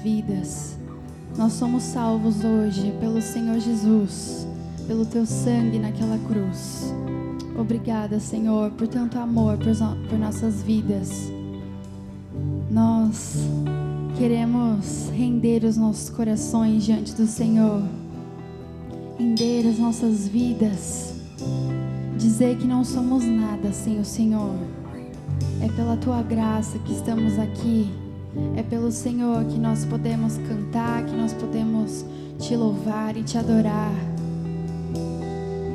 vidas. Nós somos salvos hoje pelo Senhor Jesus, pelo Teu sangue naquela cruz. Obrigada, Senhor, por tanto amor por nossas vidas. Nós queremos render os nossos corações diante do Senhor, render as nossas vidas, dizer que não somos nada sem o Senhor. É pela Tua graça que estamos aqui, é pelo Senhor que nós podemos cantar, que nós podemos Te louvar e Te adorar.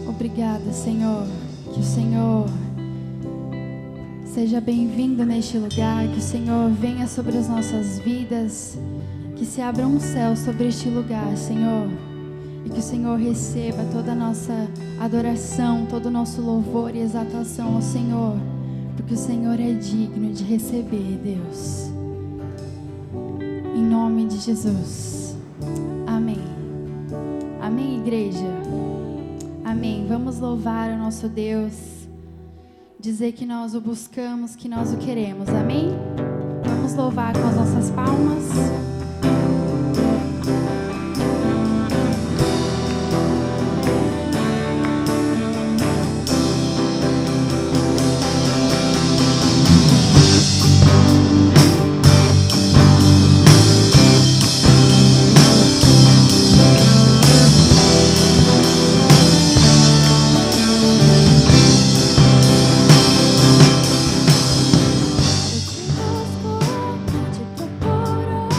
Obrigada, Senhor, que o Senhor seja bem-vindo neste lugar, que o Senhor venha sobre as nossas vidas, que se abra um céu sobre este lugar, Senhor, e que o Senhor receba toda a nossa adoração, todo o nosso louvor e exaltação ao Senhor, porque o Senhor é digno de receber, Deus. Em nome de Jesus. Amém. Amém, igreja. Amém. Vamos louvar o nosso Deus, dizer que nós o buscamos, que nós o queremos. Amém? Vamos louvar com as nossas palmas. Te procuro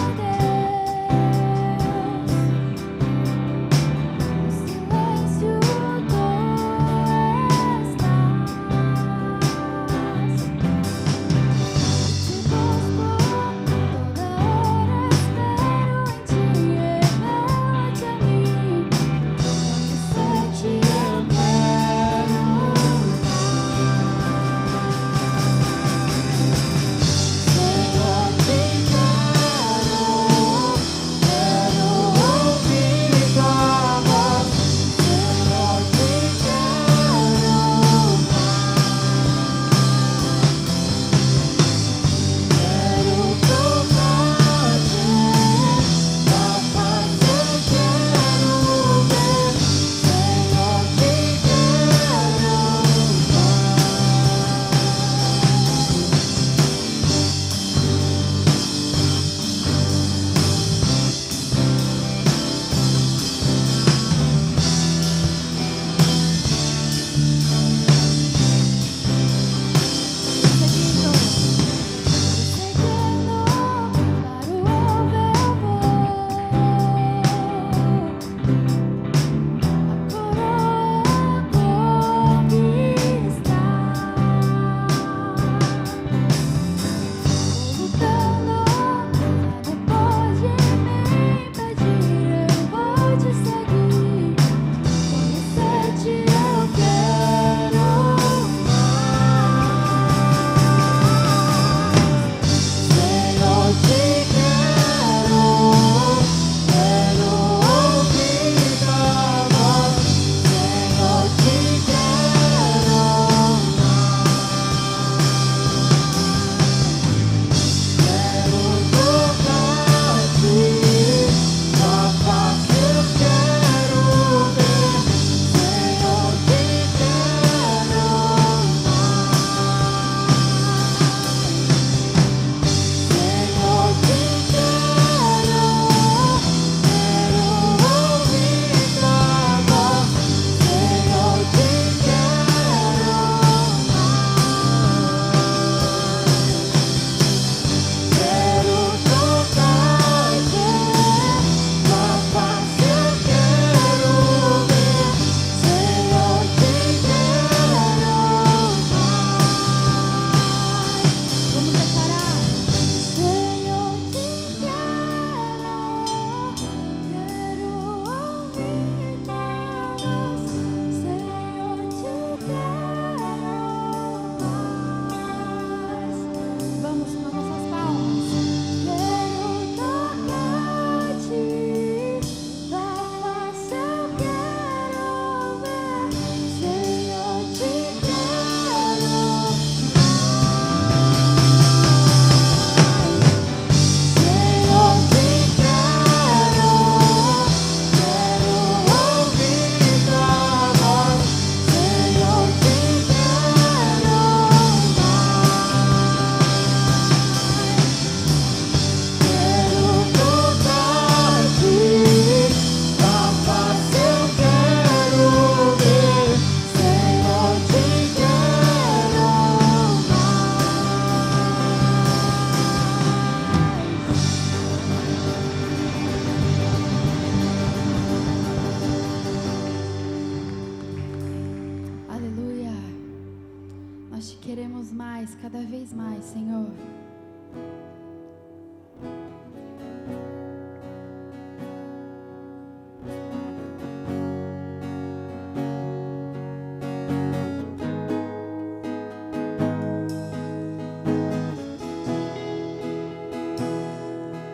cada vez mais, Senhor.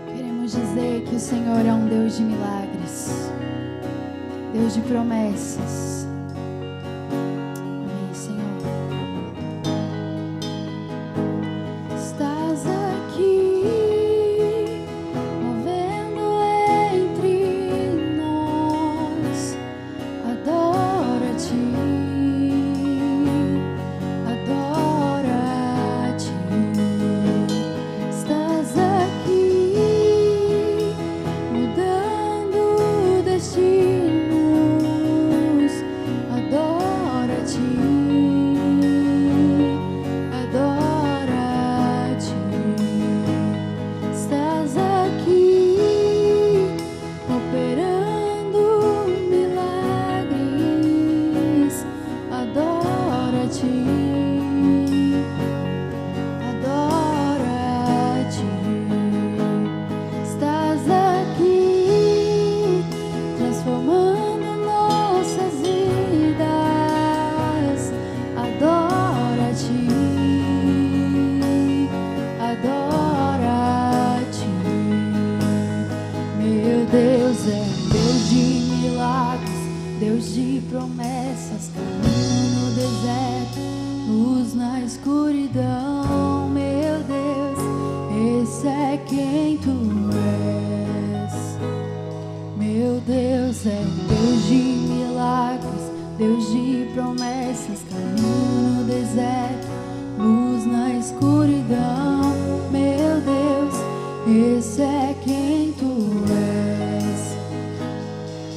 Queremos dizer que o Senhor é um Deus de milagres, Deus de promessas. Amém, Senhor. Estás aqui, movendo entre nós. Adoro-te, adoro-te. Estás aqui, mudando destinos. Adoro-te, adoro-te. Estás aqui, operando milagres. Adoro-te, adoro-te. Estás aqui, transformando nossas vidas. Adoro-te, adoro-te. Meu Deus é Deus de milagres, Deus de promessas, caminho no deserto, luz na escuridão. Meu Deus, esse é quem tu és. Meu Deus é Deus de milagres, Deus de promessas, caminho no deserto, luz na escuridão. Meu Deus, esse é quem tu és.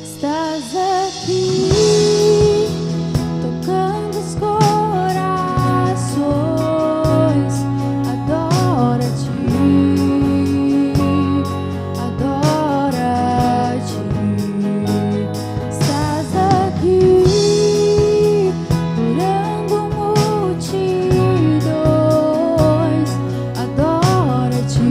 Estás aqui, tocando os corações. Adoro-te, adoro-te. Estás aqui, curando multidões. Adoro-te,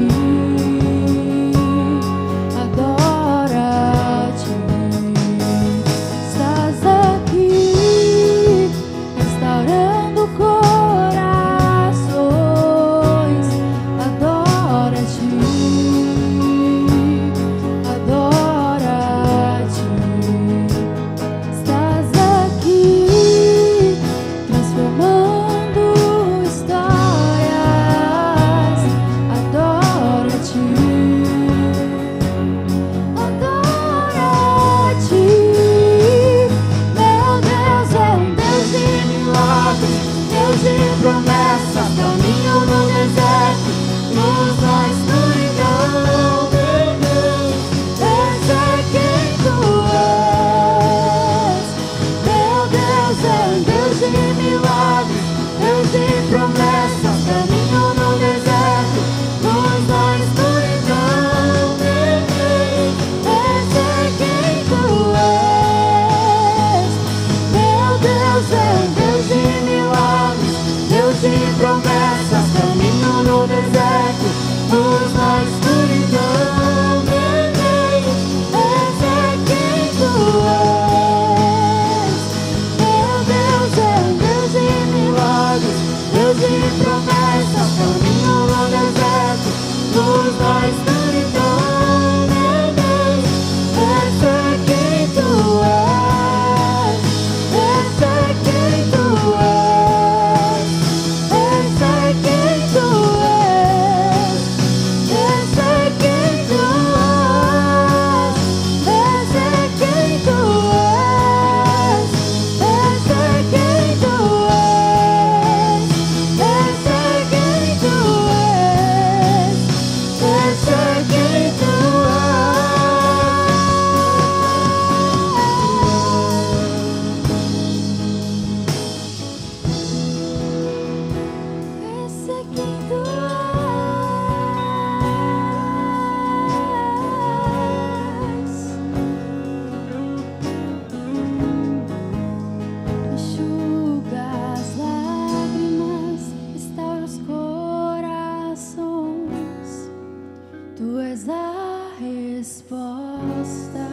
resposta.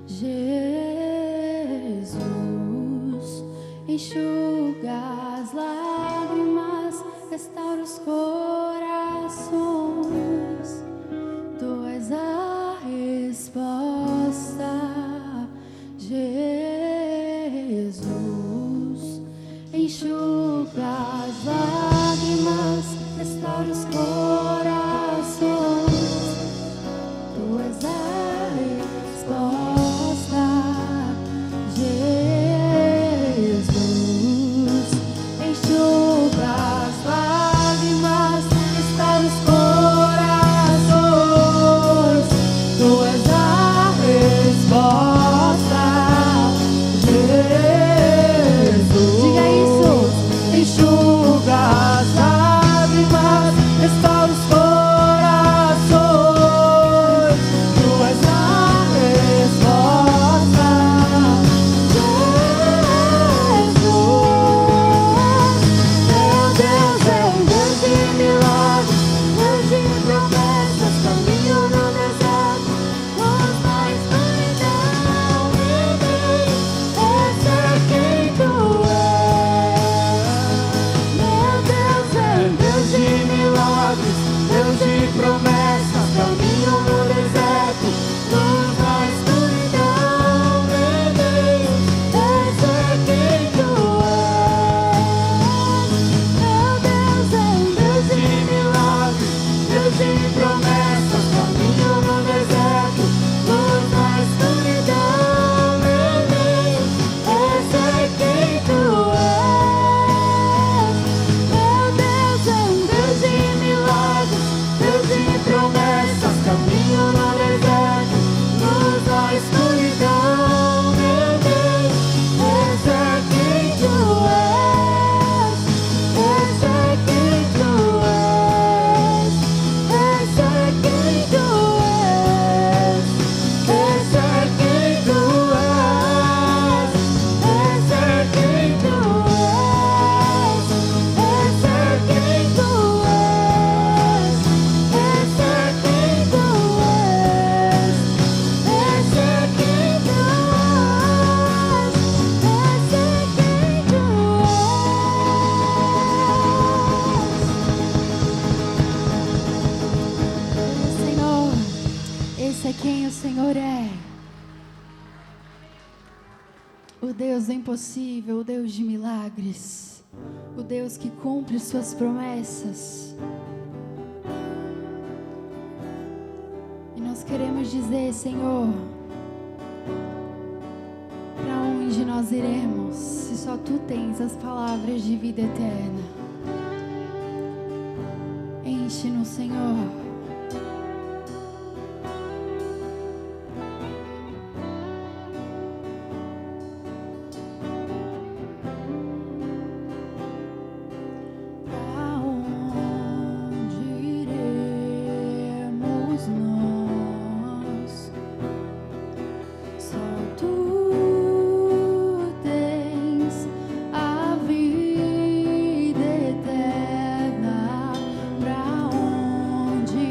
Jesus, enxuga as lágrimas, restaura os corações. Tu és a resposta. Jesus, enxuga as lágrimas, restaura os corações. Tu és a resposta. Jesus, enxuga as lágrimas, restaura os corações. Tu és a resposta. Jesus, diga isso. Enxuga as lágrimas, restaura os corações. Tu és a resposta. Jesus, meu Deus é um Deus de milagres, Deus de promessas, caminho no deserto, luz na escuridão. Meu Deus, esse é quem tu és. Meu Deus é um Deus de milagres, Deus de promessas, caminho no deserto, luz na escuridão. Meu Deus, esse é quem tu és. Meu Deus é um Deus de milagres, Deus de promessas, caminho no deserto, luz na escuridão. Meu Deus, esse é quem tu és. Meu Deus é um Deus de milagres, Deus de promessas, caminho no deserto, luz na escuridão. Meu Deus, esse é quem tu és. Esse é quem tu és. Esse é quem tu és. Esse é quem tu és. Esse é quem tu és. Esse é quem tu és. Esse é quem tu és. Esse é quem tu és. Esse é quem tu és. Senhor, esse é quem o Senhor é. O Deus do impossível, o Deus de milagres, o Deus que cumpre suas promessas. E nós queremos dizer, Senhor, para onde nós iremos, se só Tu tens as palavras de vida eterna. Enche-nos, Senhor. Pra onde iremos nós? Só Tu tens a vida eterna. Pra onde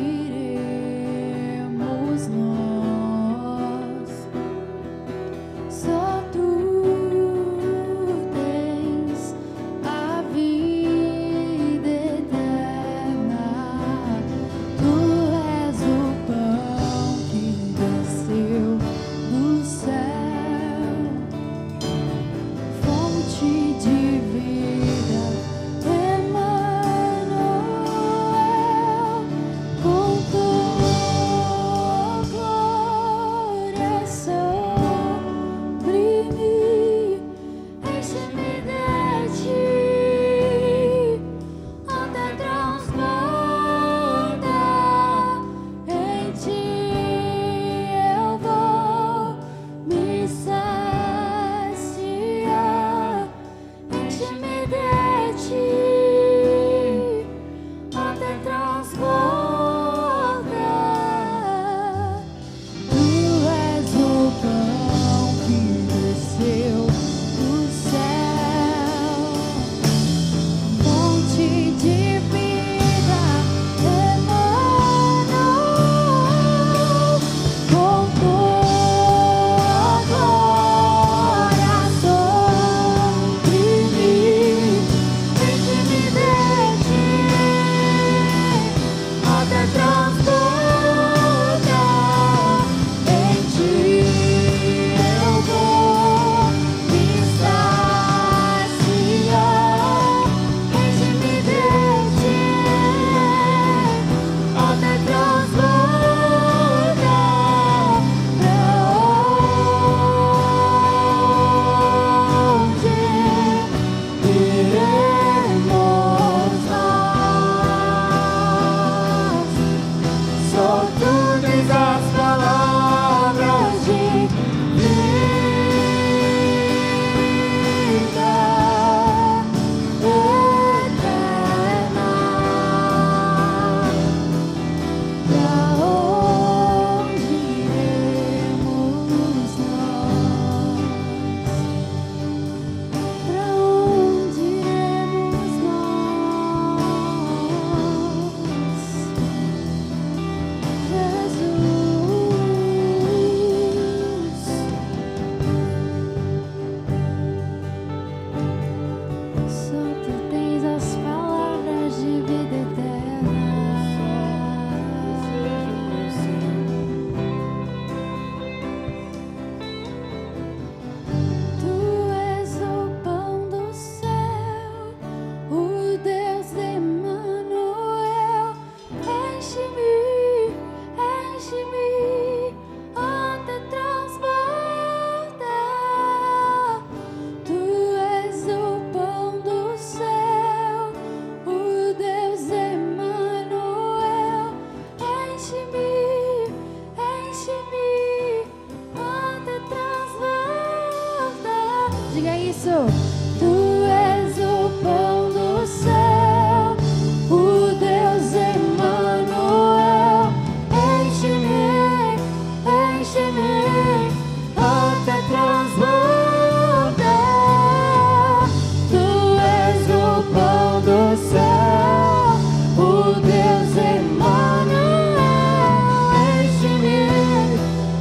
Diga isso. Tu és o pão do céu, o Deus Emmanuel. Enche-me, enche-me, até transbordar. Tu és o pão do céu, o Deus Emmanuel. Enche-me,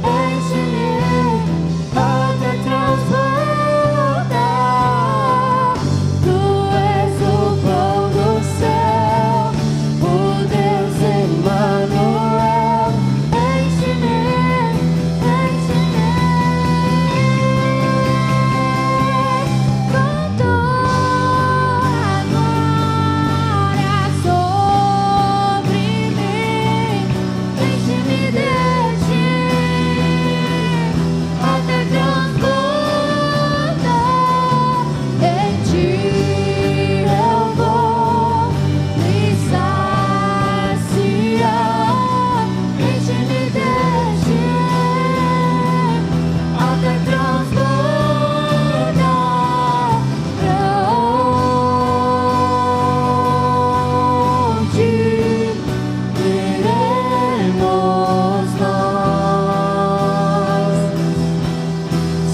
enche-me, até transbordar. Tu és o pão do céu, o Deus Emmanuel. Enche-me, enche-me, com tua glória sobre mim. Enche-me de ti, até transbordar. Em ti eu vou me saciar. Enche-me de ti, até transbordar. Pra onde iremos nós?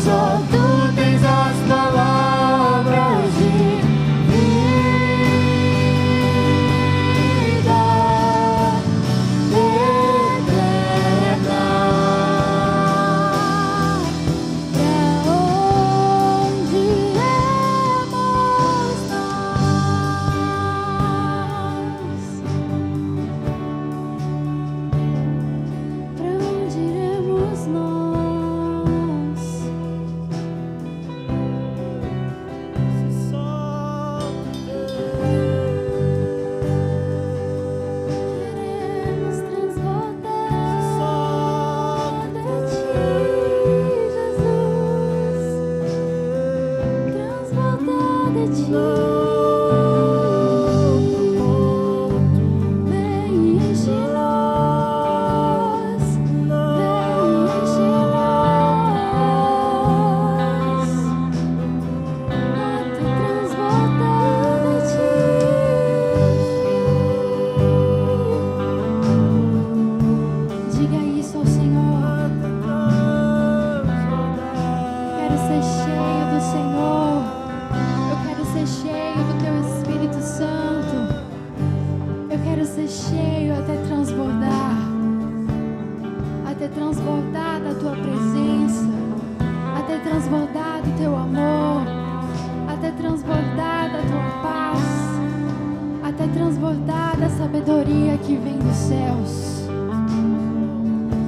Só tu tens as palavras de vida eterna. Pra onde iremos nós? Pra onde iremos nós? Queremos transbordar de ti, Jesus. Transbordar de ti. Vem e enche nós. Vem e enche nós. Até transbordar de ti. Diga isso ao Senhor. Quero ser cheio do Senhor. Eu quero ser cheio do Teu Espírito Santo. Eu quero ser cheio até transbordar. Até transbordar da Tua presença. Até transbordar do Teu amor. Até transbordar da Tua paz. Até transbordar da sabedoria que vem dos céus.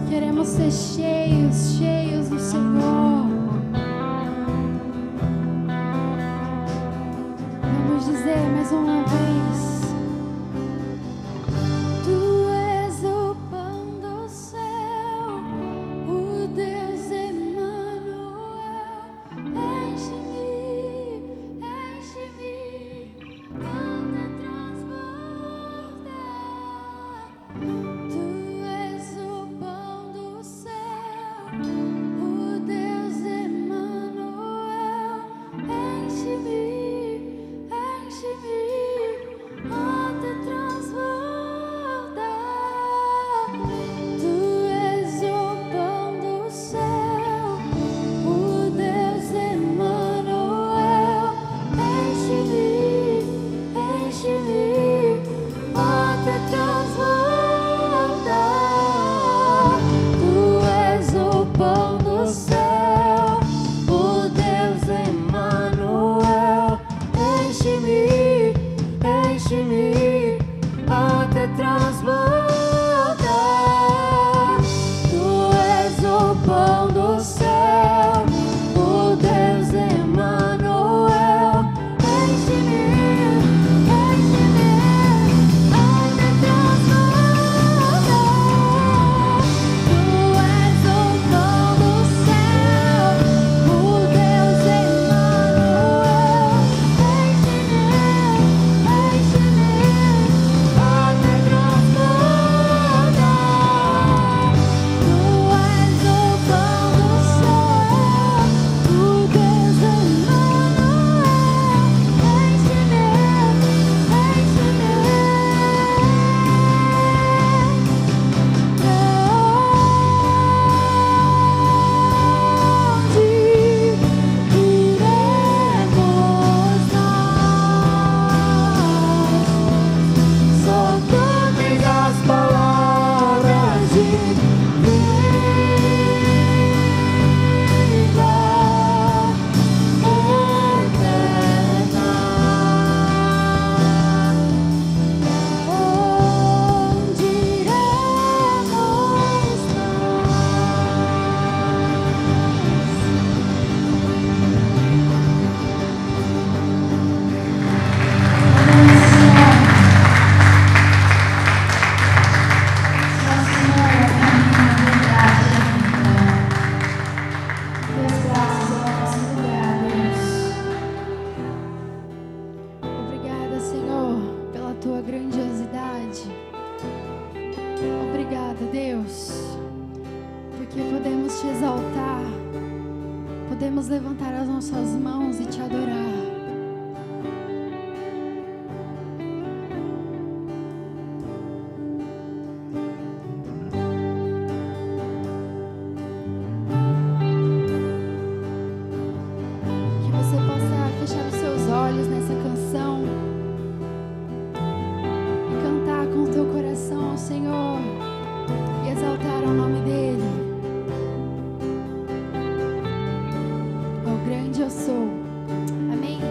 Queremos ser cheios, cheios do Senhor. Vamos dizer mais uma vez. Tu és o pão do céu, o Deus Emmanuel. Enche-me, enche-me, até transbordar. Tu és o pão do céu, o Deus podemos te exaltar, podemos levantar as nossas mãos e te adorar. Que você possa fechar os seus olhos nessa canção e cantar com o teu coração ao Senhor e exaltar o nome dele. Oh, grande eu sou. Amém.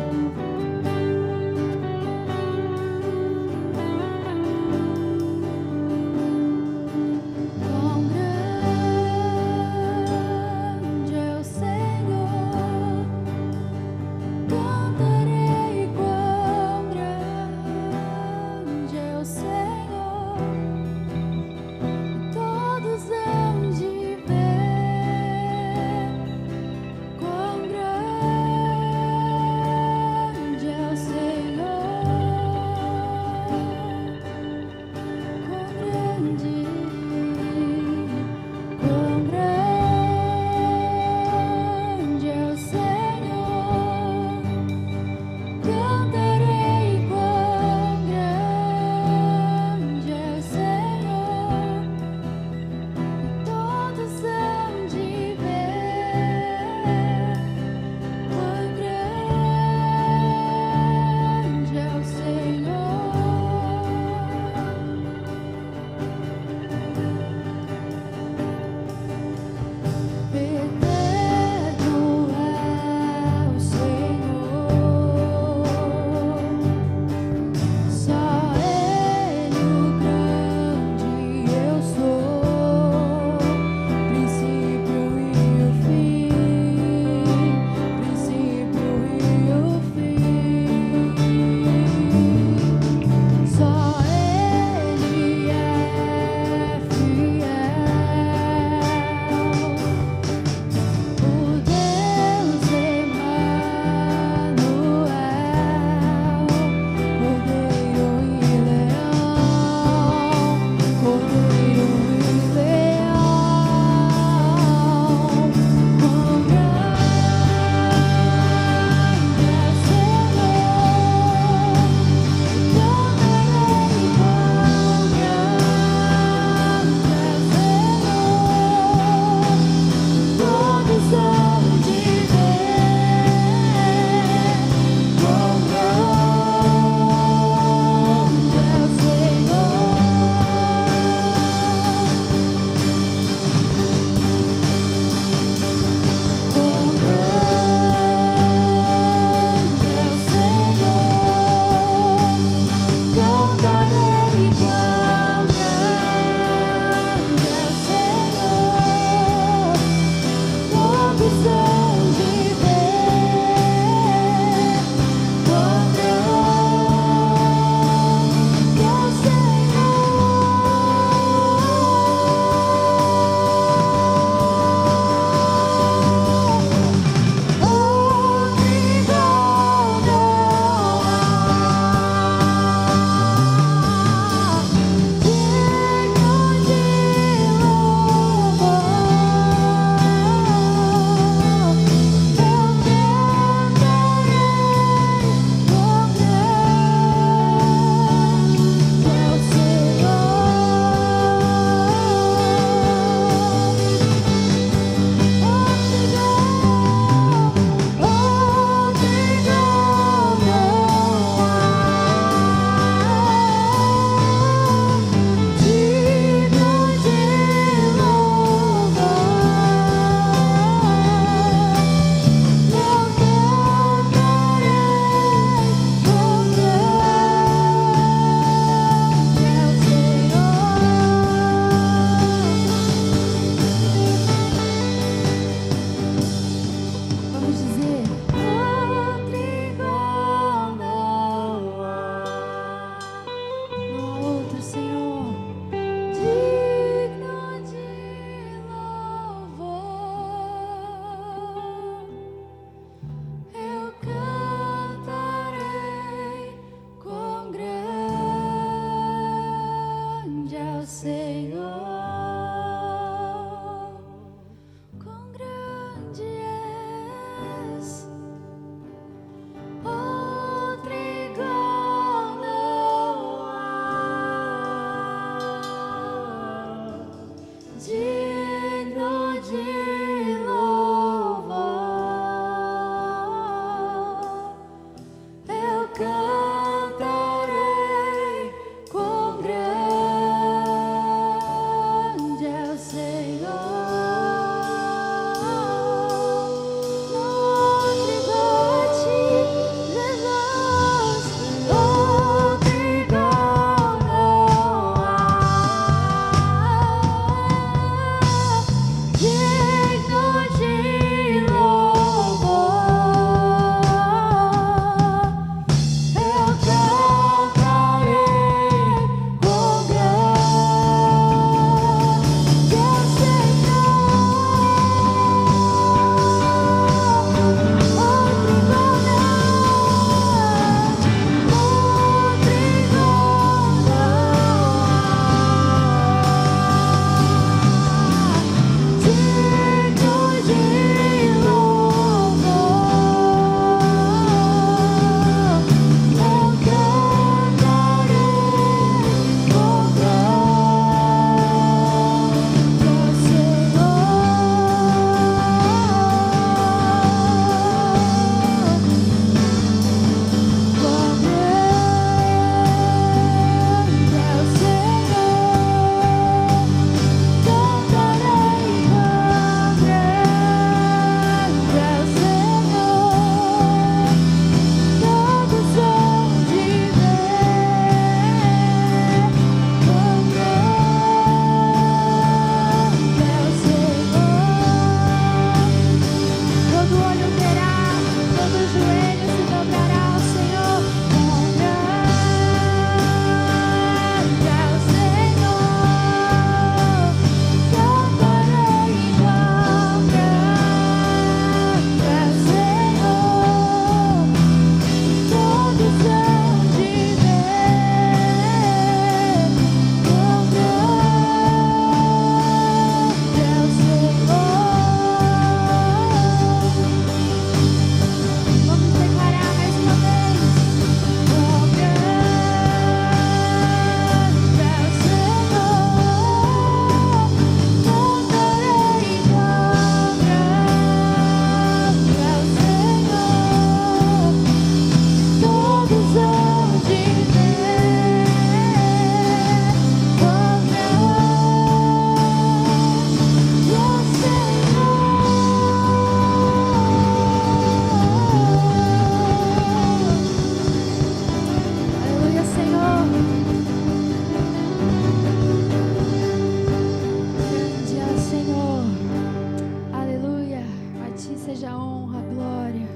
seja honra, glória.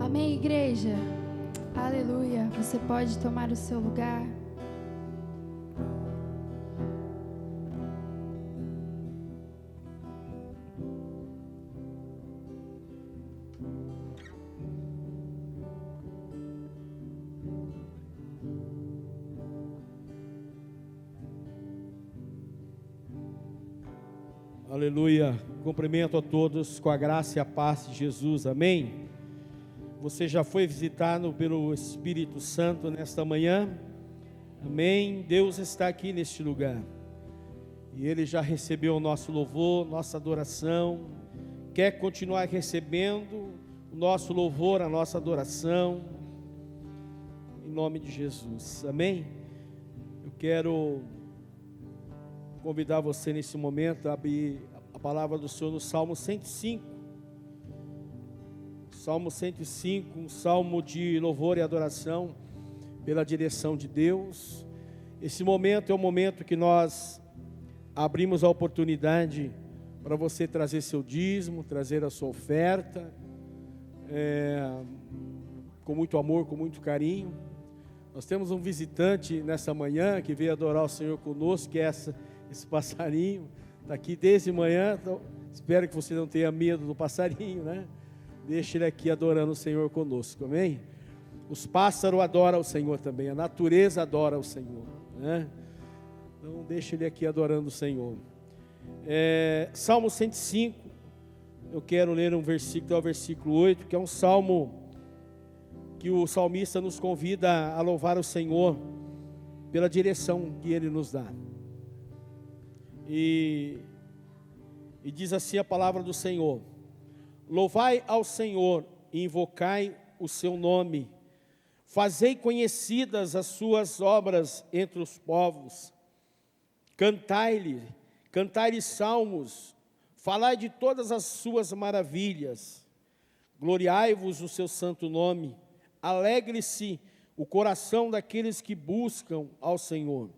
Amém, igreja? Aleluia. Você pode tomar o seu lugar. Aleluia, cumprimento a todos com a graça e a paz de Jesus, amém? Você já foi visitado pelo Espírito Santo nesta manhã? Amém? Deus está aqui neste lugar, e Ele já recebeu o nosso louvor, nossa adoração, quer continuar recebendo o nosso louvor, a nossa adoração, em nome de Jesus, amém? Eu quero convidar você nesse momento a abrir a palavra do Senhor no Salmo 105. Salmo 105, um salmo de louvor e adoração pela direção de Deus. Esse momento é o momento que nós abrimos a oportunidade para você trazer seu dízimo, trazer a sua oferta, com muito amor, com muito carinho. Nós temos um visitante nessa manhã que veio adorar o Senhor conosco, que é esse passarinho, está aqui desde manhã, então, espero que você não tenha medo do passarinho, né? Deixa ele aqui adorando o Senhor conosco, amém? Os pássaros adoram o Senhor também, a natureza adora o Senhor, né? Então deixa ele aqui adorando o Senhor. Salmo 105, eu quero ler um versículo, é o versículo 8, que é um salmo que o salmista nos convida a louvar o Senhor pela direção que Ele nos dá. E diz assim a palavra do Senhor: louvai ao Senhor e invocai o seu nome, fazei conhecidas as suas obras entre os povos, cantai-lhe salmos, falai de todas as suas maravilhas, gloriai-vos o seu santo nome, alegre-se o coração daqueles que buscam ao Senhor.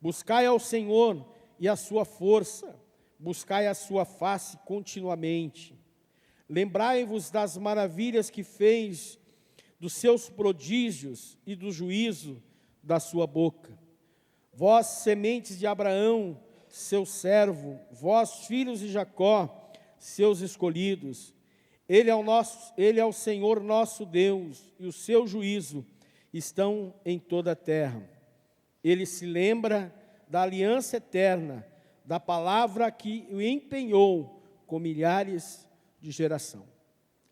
Buscai ao Senhor e a sua força, buscai a sua face continuamente. Lembrai-vos das maravilhas que fez, dos seus prodígios e do juízo da sua boca. Vós, sementes de Abraão, seu servo, vós, filhos de Jacó, seus escolhidos. Ele é o Senhor nosso Deus, e o seu juízo estão em toda a terra. Ele se lembra da aliança eterna, da palavra que o empenhou com milhares de geração.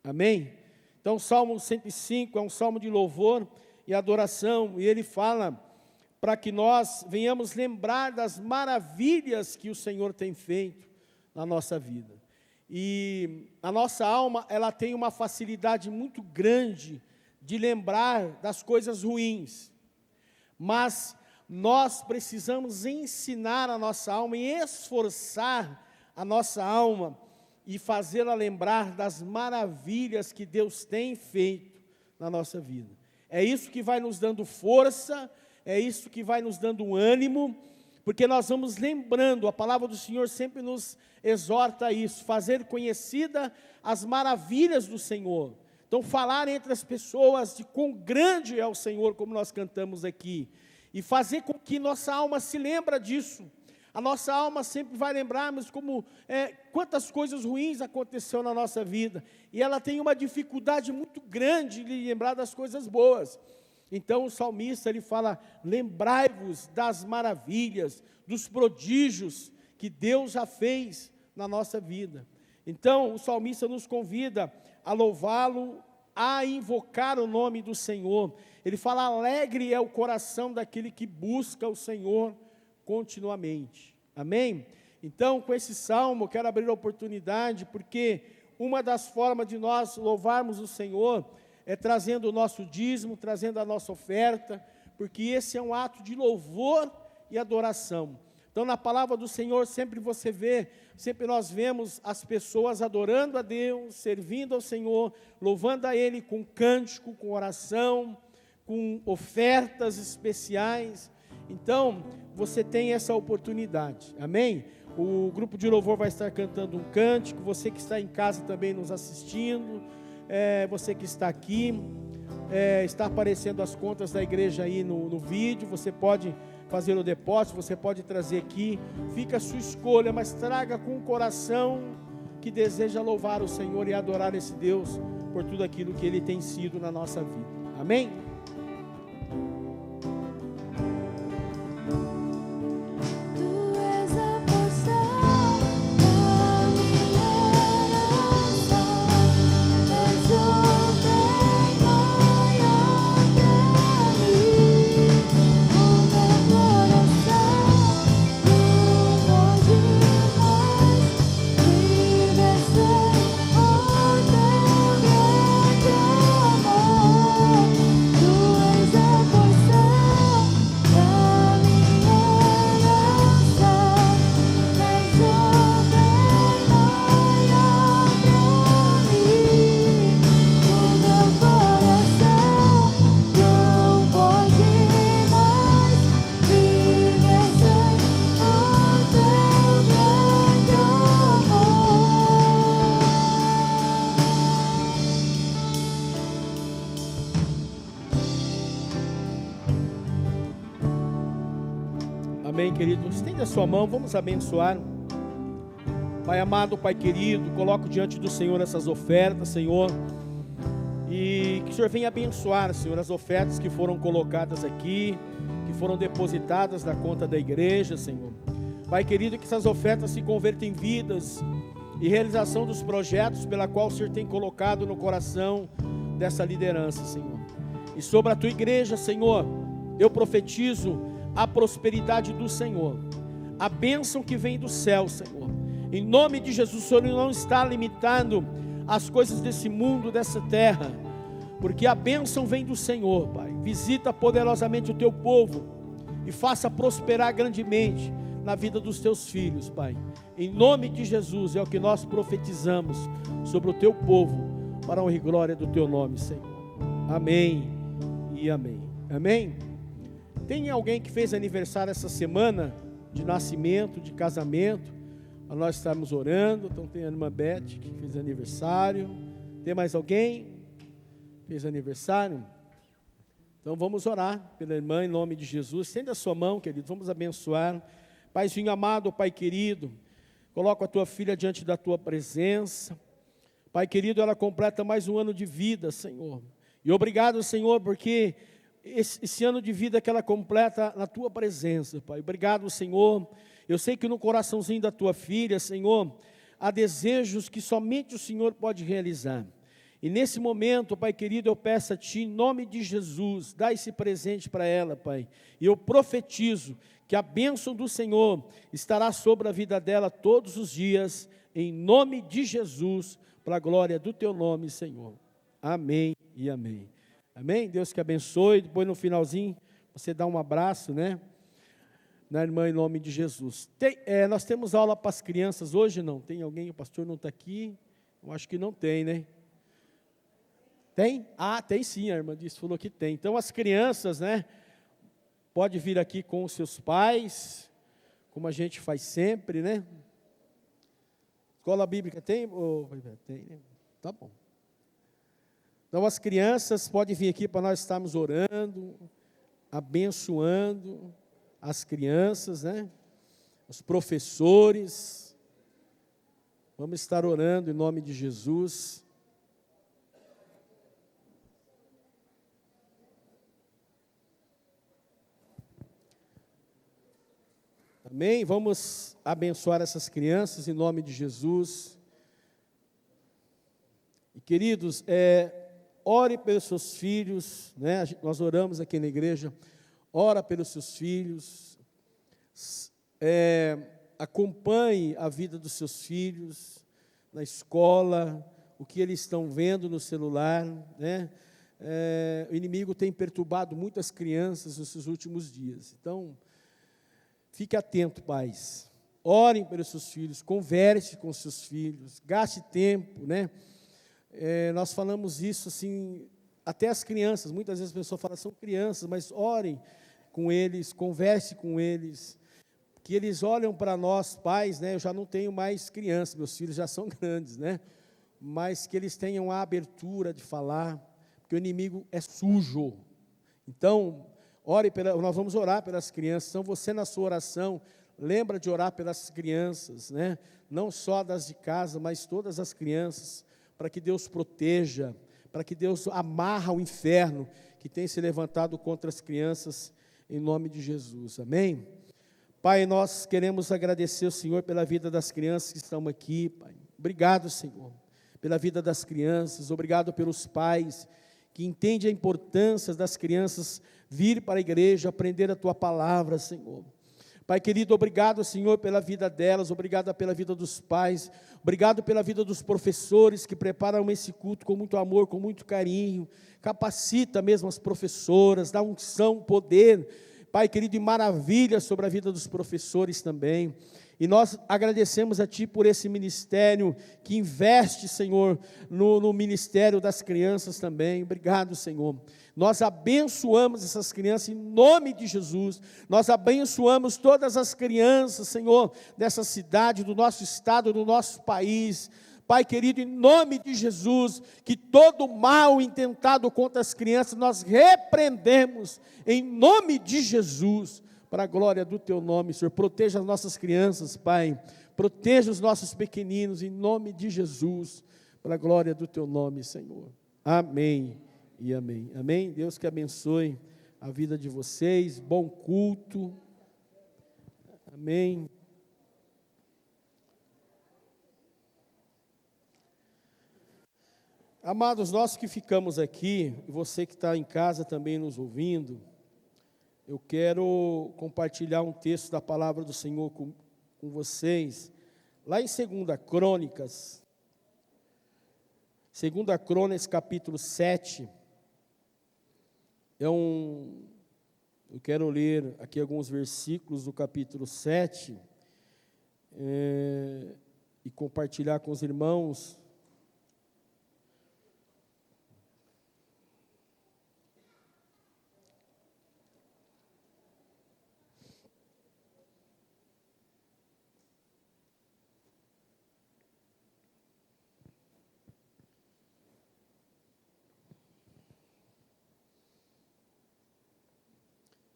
Amém? Então, o Salmo 105 é um salmo de louvor e adoração, e ele fala para que nós venhamos lembrar das maravilhas que o Senhor tem feito na nossa vida. E a nossa alma, ela tem uma facilidade muito grande de lembrar das coisas ruins, mas nós precisamos ensinar a nossa alma e esforçar a nossa alma e fazê-la lembrar das maravilhas que Deus tem feito na nossa vida. É isso que vai nos dando força, é isso que vai nos dando ânimo, porque nós vamos lembrando, a palavra do Senhor sempre nos exorta a isso, fazer conhecida as maravilhas do Senhor. Então, falar entre as pessoas de quão grande é o Senhor, como nós cantamos aqui, e fazer com que nossa alma se lembre disso. A nossa alma sempre vai lembrar, mas quantas coisas ruins aconteceram na nossa vida, e ela tem uma dificuldade muito grande de lembrar das coisas boas. Então o salmista, ele fala: lembrai-vos das maravilhas, dos prodígios que Deus já fez na nossa vida. Então o salmista nos convida a louvá-lo, a invocar o nome do Senhor. Ele fala: alegre é o coração daquele que busca o Senhor continuamente. Amém? Então, com esse salmo, eu quero abrir a oportunidade, porque uma das formas de nós louvarmos o Senhor é trazendo o nosso dízimo, trazendo a nossa oferta, porque esse é um ato de louvor e adoração. Então, na palavra do Senhor, sempre nós vemos as pessoas adorando a Deus, servindo ao Senhor, louvando a Ele com cântico, com oração, com ofertas especiais. Então, você tem essa oportunidade, amém? O grupo de louvor vai estar cantando um cântico. Você que está em casa também nos assistindo, você que está aqui, está aparecendo as contas da igreja aí no vídeo. Você pode fazer o depósito, você pode trazer aqui. Fica a sua escolha, mas traga com o coração que deseja louvar o Senhor e adorar esse Deus por tudo aquilo que Ele tem sido na nossa vida. Amém? Amém, querido? Estenda a sua mão, vamos abençoar. Pai amado, Pai querido, coloco diante do Senhor essas ofertas, Senhor, e que o Senhor venha abençoar, Senhor, as ofertas que foram colocadas aqui, que foram depositadas na conta da igreja, Senhor. Pai querido, que essas ofertas se convertam em vidas e realização dos projetos pela qual o Senhor tem colocado no coração dessa liderança, Senhor. E sobre a tua igreja, Senhor, eu profetizo a prosperidade do Senhor, a bênção que vem do céu, Senhor. Em nome de Jesus, o Senhor não está limitando as coisas desse mundo, dessa terra, porque a bênção vem do Senhor, Pai. Visita poderosamente o teu povo e faça prosperar grandemente na vida dos teus filhos, Pai. Em nome de Jesus, é o que nós profetizamos sobre o teu povo, para a honra e glória do teu nome, Senhor. Amém e amém. Amém? Tem alguém que fez aniversário essa semana, de nascimento, de casamento, para nós estarmos orando? Então tem a irmã Beth que fez aniversário. Tem mais alguém que fez aniversário? Então vamos orar pela irmã em nome de Jesus. Estenda a sua mão, querido, vamos abençoar. Paizinho amado, Pai querido, coloco a tua filha diante da tua presença. Pai querido, ela completa mais um ano de vida, Senhor. E obrigado, Senhor, porque esse ano de vida que ela completa na tua presença, Pai. Obrigado, Senhor. Eu sei que no coraçãozinho da tua filha, Senhor, há desejos que somente o Senhor pode realizar. E nesse momento, Pai querido, eu peço a Ti, em nome de Jesus, dá esse presente para ela, Pai. E eu profetizo que a bênção do Senhor estará sobre a vida dela todos os dias, em nome de Jesus, para a glória do Teu nome, Senhor. Amém e amém. Amém? Deus que abençoe. Depois no finalzinho, você dá um abraço, né? Na irmã, em nome de Jesus. Nós temos aula para as crianças hoje, não? Tem alguém? O pastor não está aqui? Eu acho que não tem, né? Tem? Ah, tem sim, a irmã disse, falou que tem. Então as crianças, né? Pode vir aqui com os seus pais, como a gente faz sempre, né? Escola bíblica tem? Tem, né? Tá bom. Então as crianças podem vir aqui para nós estarmos orando, abençoando as crianças, né? Os professores. Vamos estar orando em nome de Jesus. Amém? Vamos abençoar essas crianças em nome de Jesus. E queridos, ore pelos seus filhos, né? Nós oramos aqui na igreja, ora pelos seus filhos, acompanhe a vida dos seus filhos, na escola, o que eles estão vendo no celular, né? O inimigo tem perturbado muitas crianças nesses últimos dias, então, fique atento, pais, orem pelos seus filhos, converse com os seus filhos, gaste tempo, né? Nós falamos isso assim, até as crianças, muitas vezes a pessoa fala, são crianças, mas orem com eles, converse com eles, que eles olham para nós pais, né? Eu já não tenho mais crianças, meus filhos já são grandes, né? Mas que eles tenham a abertura de falar, porque o inimigo é sujo. Então, nós vamos orar pelas crianças. Então, você na sua oração, lembra de orar pelas crianças, né? Não só das de casa, mas todas as crianças, para que Deus proteja, para que Deus amarra o inferno que tem se levantado contra as crianças, em nome de Jesus, amém? Pai, nós queremos agradecer ao Senhor pela vida das crianças que estão aqui, Pai. Obrigado, Senhor, pela vida das crianças, obrigado pelos pais que entendem a importância das crianças vir para a igreja, aprender a Tua palavra, Senhor. Pai querido, obrigado, Senhor, pela vida delas, obrigado pela vida dos pais, obrigado pela vida dos professores que preparam esse culto com muito amor, com muito carinho, capacita mesmo as professoras, dá unção, poder, Pai querido, e maravilha sobre a vida dos professores também. E nós agradecemos a Ti por esse ministério que investe, Senhor, no ministério das crianças também. Obrigado, Senhor. Nós abençoamos essas crianças em nome de Jesus. Nós abençoamos todas as crianças, Senhor, dessa cidade, do nosso estado, do nosso país. Pai querido, em nome de Jesus, que todo mal intentado contra as crianças, nós repreendemos, em nome de Jesus, para a glória do Teu nome, Senhor. Proteja as nossas crianças, Pai, proteja os nossos pequeninos, em nome de Jesus, para a glória do Teu nome, Senhor. Amém e amém. Amém? Deus que abençoe a vida de vocês, bom culto. Amém. Amados, nós que ficamos aqui, e você que está em casa também nos ouvindo, eu quero compartilhar um texto da palavra do Senhor com vocês, lá em 2 Crônicas, 2 Crônicas capítulo 7, eu quero ler aqui alguns versículos do capítulo 7, e compartilhar com os irmãos.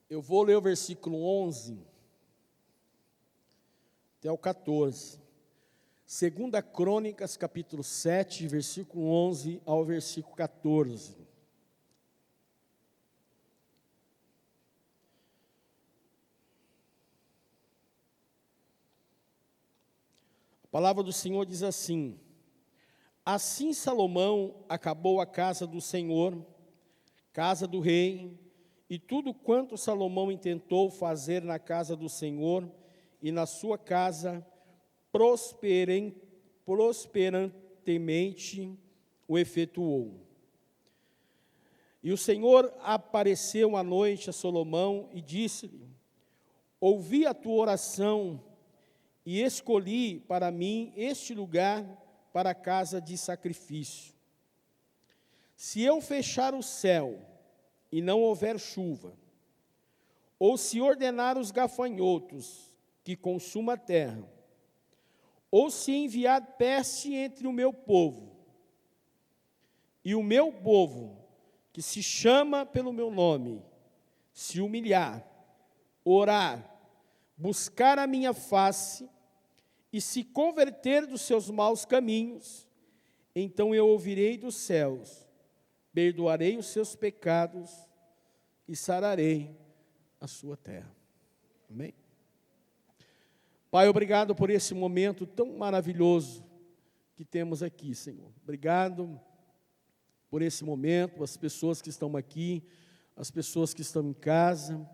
Eu vou ler o versículo 11 até o 14. 2 Crônicas, capítulo 7, versículo 11 ao versículo 14. A palavra do Senhor diz assim: Assim Salomão acabou a casa do Senhor, casa do rei, e tudo quanto Salomão intentou fazer na casa do Senhor e na sua casa, prosperantemente o efetuou. E o Senhor apareceu à noite a Salomão e disse-lhe: Ouvi a tua oração e escolhi para mim este lugar para a casa de sacrifício. Se eu fechar o céu e não houver chuva, ou se ordenar os gafanhotos que consuma a terra, ou se enviar peste entre o meu povo, e o meu povo, que se chama pelo meu nome, se humilhar, orar, buscar a minha face, e se converter dos seus maus caminhos, então eu ouvirei dos céus, perdoarei os seus pecados e sararei a sua terra. Amém? Pai, obrigado por esse momento tão maravilhoso que temos aqui, Senhor. Obrigado por esse momento, as pessoas que estão aqui, as pessoas que estão em casa.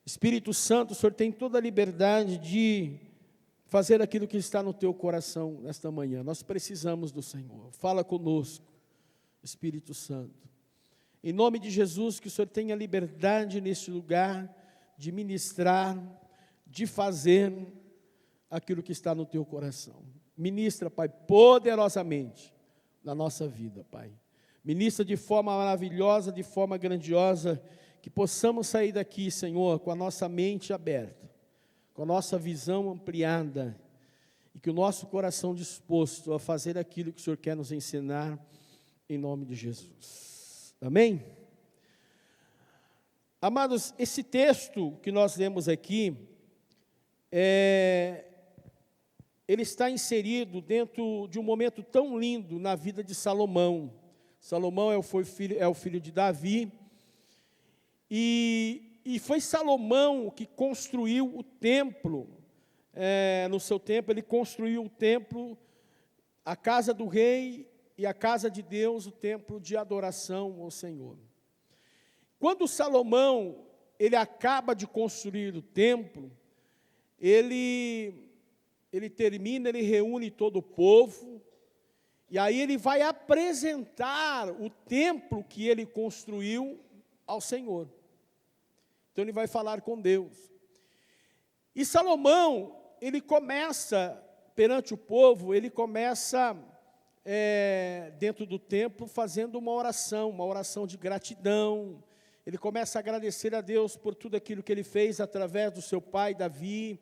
Espírito Santo, o Senhor tem toda a liberdade de fazer aquilo que está no teu coração nesta manhã. Nós precisamos do Senhor. Fala conosco, Espírito Santo. Em nome de Jesus, que o Senhor tenha liberdade neste lugar de ministrar, de fazer aquilo que está no teu coração. Ministra, Pai, poderosamente na nossa vida, Pai. Ministra de forma maravilhosa, de forma grandiosa, que possamos sair daqui, Senhor, com a nossa mente aberta, com a nossa visão ampliada, e que o nosso coração disposto a fazer aquilo que o Senhor quer nos ensinar, em nome de Jesus. Amém? Amados, esse texto que nós lemos aqui, ele está inserido dentro de um momento tão lindo na vida de Salomão. Salomão é o filho de Davi, e foi Salomão que construiu o templo. No seu tempo, ele construiu o templo, a casa do rei e a casa de Deus, o templo de adoração ao Senhor. Quando Salomão, ele acaba de construir o templo, ele termina, ele reúne todo o povo, e aí ele vai apresentar o templo que ele construiu ao Senhor. Então ele vai falar com Deus. E Salomão, ele começa, perante o povo, ele começa dentro do templo fazendo uma oração de gratidão. Ele começa a agradecer a Deus por tudo aquilo que ele fez através do seu pai Davi.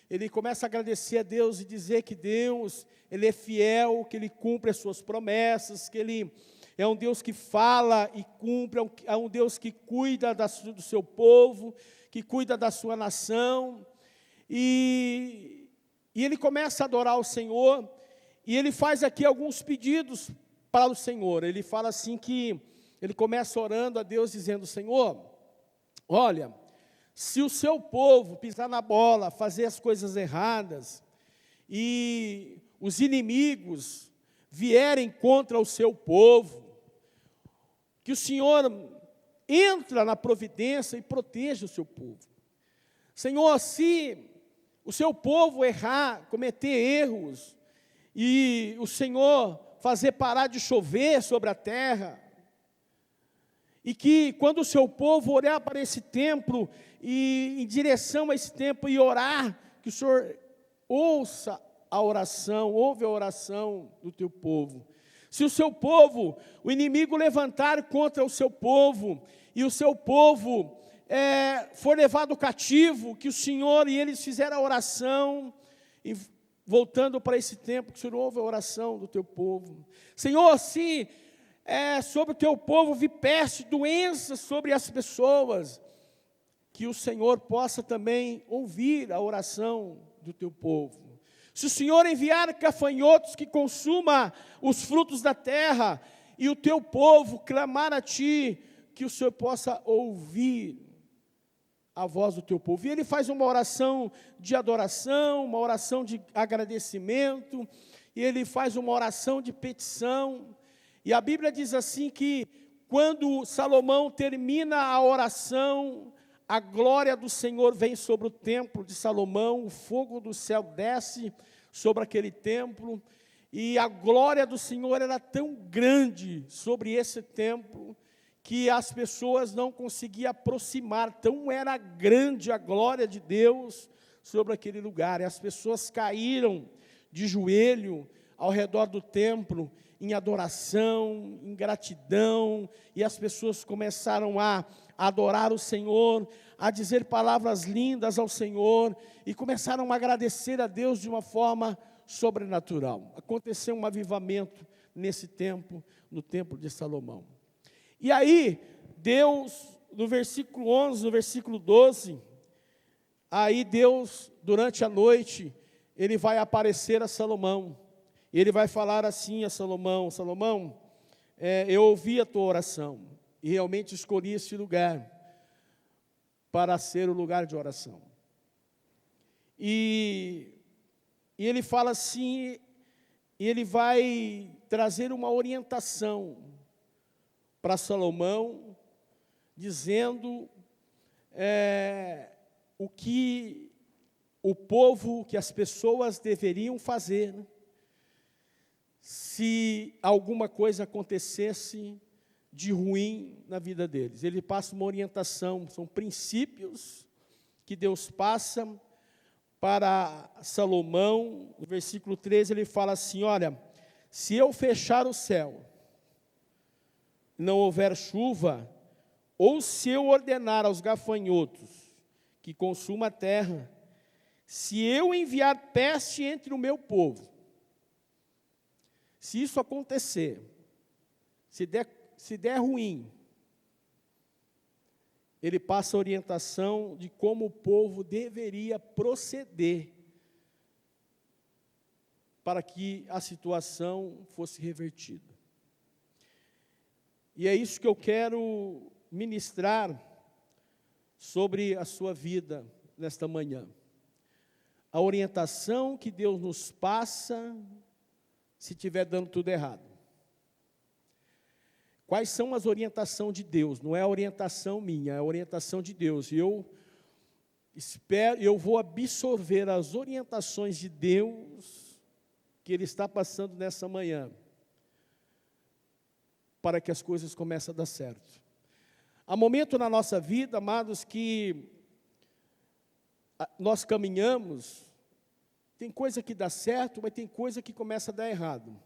Ele começa a agradecer a Deus e dizer que Deus, Ele é fiel, que Ele cumpre as suas promessas, que Ele é um Deus que fala e cumpre, é um Deus que cuida do seu povo, que cuida da sua nação. E ele começa a adorar o Senhor, e ele faz aqui alguns pedidos para o Senhor. Ele fala assim que, ele começa orando a Deus, dizendo: Senhor, olha, se o seu povo pisar na bola, fazer as coisas erradas, e os inimigos vierem contra o seu povo, que o Senhor entra na providência e proteja o seu povo. Senhor, se o seu povo errar, cometer erros, e o Senhor fazer parar de chover sobre a terra, e que quando o seu povo olhar para esse templo, e em direção a esse templo e orar, que o Senhor ouve a oração do teu povo. Se o seu povo, o inimigo levantar contra o seu povo, e o seu povo for levado cativo, que o Senhor e eles fizeram a oração, e voltando para esse templo, que o Senhor ouve a oração do teu povo. Senhor, se sobre o teu povo vir peste, doenças sobre as pessoas, que o Senhor possa também ouvir a oração do teu povo. Se o Senhor enviar gafanhotos que consuma os frutos da terra, e o teu povo clamar a ti, que o Senhor possa ouvir a voz do teu povo. E ele faz uma oração de adoração, uma oração de agradecimento, e ele faz uma oração de petição. E a Bíblia diz assim que, quando Salomão termina a oração, a glória do Senhor vem sobre o templo de Salomão, o fogo do céu desce sobre aquele templo, e a glória do Senhor era tão grande sobre esse templo, que as pessoas não conseguiam aproximar, tão era grande a glória de Deus sobre aquele lugar, e as pessoas caíram de joelho ao redor do templo, em adoração, em gratidão, e as pessoas começaram a adorar o Senhor, a dizer palavras lindas ao Senhor, e começaram a agradecer a Deus de uma forma sobrenatural. Aconteceu um avivamento nesse templo, no templo de Salomão. E aí, Deus, no versículo 11, no versículo 12, aí Deus, durante a noite, Ele vai aparecer a Salomão, e Ele vai falar assim a Salomão: Salomão, eu ouvi a tua oração, e realmente escolhi esse lugar para ser o lugar de oração. E ele fala assim, e ele vai trazer uma orientação para Salomão, dizendo o que o povo, que as pessoas deveriam fazer, né, se alguma coisa acontecesse de ruim na vida deles. Ele passa uma orientação, são princípios que Deus passa para Salomão. No versículo 13 ele fala assim: olha, se eu fechar o céu, não houver chuva, ou se eu ordenar aos gafanhotos que consumam a terra, se eu enviar peste entre o meu povo, se isso acontecer, se der ruim, ele passa a orientação de como o povo deveria proceder para que a situação fosse revertida. E é isso que eu quero ministrar sobre a sua vida nesta manhã. A orientação que Deus nos passa se estiver dando tudo errado. Quais são as orientações de Deus? Não é a orientação minha, é a orientação de Deus. E eu vou absorver as orientações de Deus que Ele está passando nessa manhã, para que as coisas comecem a dar certo. Há momento na nossa vida, amados, que nós caminhamos, tem coisa que dá certo, mas tem coisa que começa a dar errado.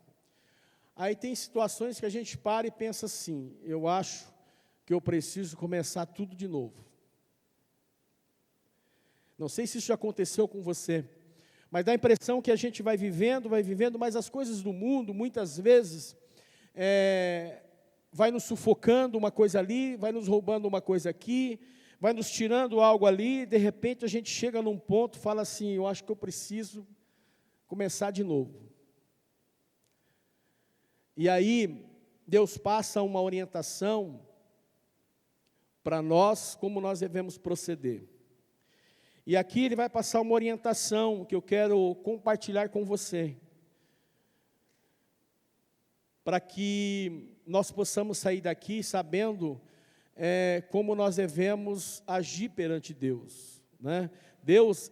Aí tem situações que a gente para e pensa assim, eu acho que eu preciso começar tudo de novo. Não sei se isso já aconteceu com você, mas dá a impressão que a gente vai vivendo, mas as coisas do mundo, muitas vezes, vai nos sufocando uma coisa ali, vai nos roubando uma coisa aqui, vai nos tirando algo ali, de repente a gente chega num ponto, fala assim, eu acho que eu preciso começar de novo. E aí, Deus passa uma orientação para nós, como nós devemos proceder. E aqui Ele vai passar uma orientação que eu quero compartilhar com você, para que nós possamos sair daqui sabendo como nós devemos agir perante Deus, né?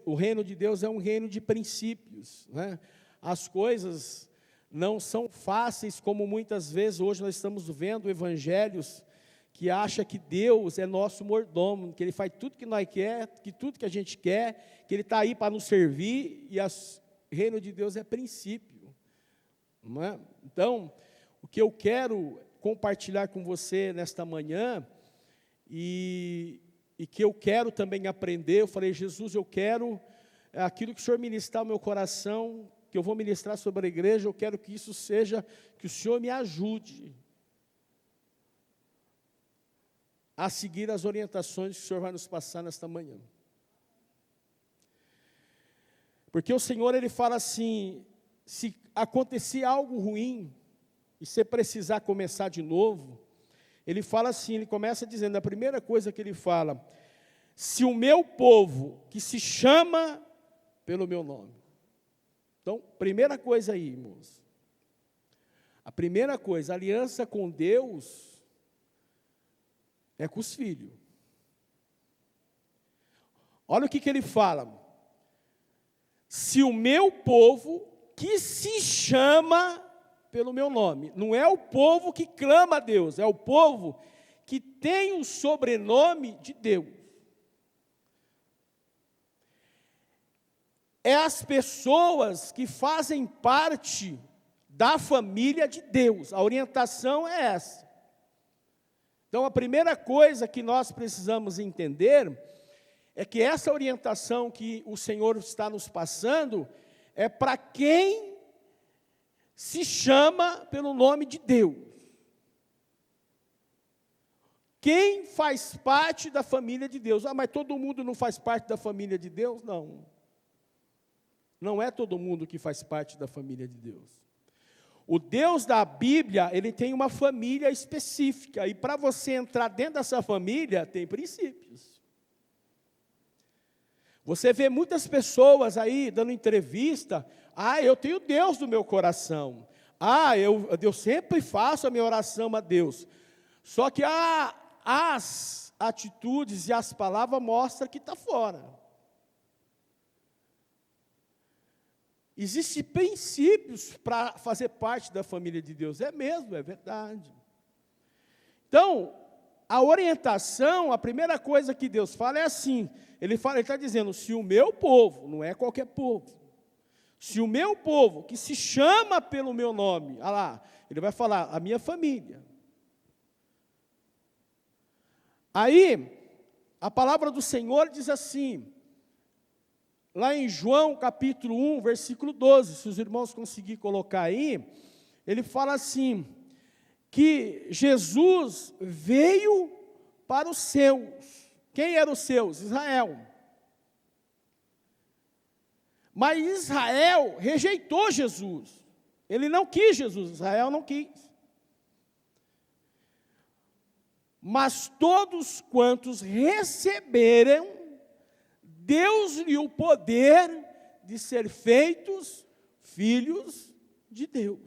O reino de Deus é um reino de princípios, né? As coisas não são fáceis, como muitas vezes hoje nós estamos vendo evangelhos que acham que Deus é nosso mordomo, que Ele faz tudo que nós quer, que tudo que a gente quer, que Ele está aí para nos servir, e o reino de Deus é princípio, não é? Então, o que eu quero compartilhar com você nesta manhã, e que eu quero também aprender, eu falei, Jesus, eu quero aquilo que o Senhor ministrar no meu coração, que eu vou ministrar sobre a igreja, eu quero que isso seja, que o Senhor me ajude a seguir as orientações que o Senhor vai nos passar nesta manhã. Porque o Senhor, Ele fala assim, se acontecer algo ruim, e você precisar começar de novo, Ele fala assim, Ele começa dizendo, a primeira coisa que Ele fala, se o meu povo, que se chama pelo meu nome. Então, primeira coisa aí, irmãos. A primeira coisa, a aliança com Deus é com os filhos. Olha o que Ele fala. Se o meu povo, que se chama pelo meu nome, não é o povo que clama a Deus, é o povo que tem o sobrenome de Deus. É as pessoas que fazem parte da família de Deus. A orientação é essa. Então, a primeira coisa que nós precisamos entender é que essa orientação que o Senhor está nos passando é para quem se chama pelo nome de Deus. Quem faz parte da família de Deus? Ah, mas todo mundo não faz parte da família de Deus? Não. Não é todo mundo que faz parte da família de Deus. O Deus da Bíblia, Ele tem uma família específica, e para você entrar dentro dessa família, tem princípios. Você vê muitas pessoas aí dando entrevista, eu tenho Deus no meu coração, eu sempre faço a minha oração a Deus, só que as atitudes e as palavras mostram que está fora. Existem princípios para fazer parte da família de Deus, é mesmo, é verdade. Então, a orientação, a primeira coisa que Deus fala é assim, Ele está dizendo, se o meu povo, não é qualquer povo, se o meu povo, que se chama pelo meu nome, olha lá, Ele vai falar, a minha família. Aí, a palavra do Senhor diz assim, lá em João capítulo 1, versículo 12, se os irmãos conseguirem colocar aí, ele fala assim, que Jesus veio para os seus. Quem eram os seus? Israel. Mas Israel rejeitou Jesus. Ele não quis Jesus, Israel não quis. Mas todos quantos receberam, deu-lhe o poder de ser feitos filhos de Deus.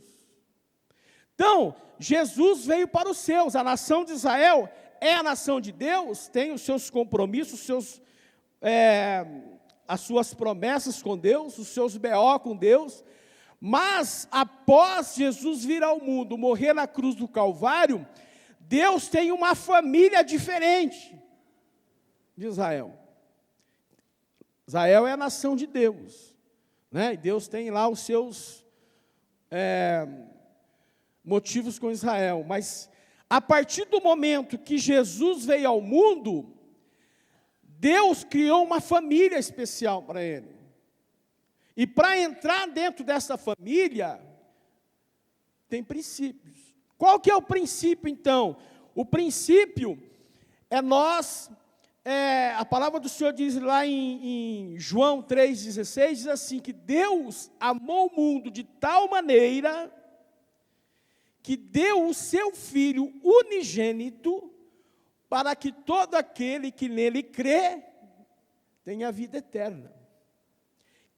Então, Jesus veio para os seus, a nação de Israel é a nação de Deus, tem os seus compromissos, as suas promessas com Deus, os seus BO com Deus, mas após Jesus vir ao mundo, morrer na cruz do Calvário, Deus tem uma família diferente de Israel. Israel é a nação de Deus, né? E Deus tem lá os seus motivos com Israel, mas a partir do momento que Jesus veio ao mundo, Deus criou uma família especial para ele. E para entrar dentro dessa família, tem princípios. Qual que é o princípio, então? O princípio é a palavra do Senhor diz lá em João 3,16, diz assim, que Deus amou o mundo de tal maneira que deu o seu Filho unigênito, para que todo aquele que nele crê, tenha vida eterna.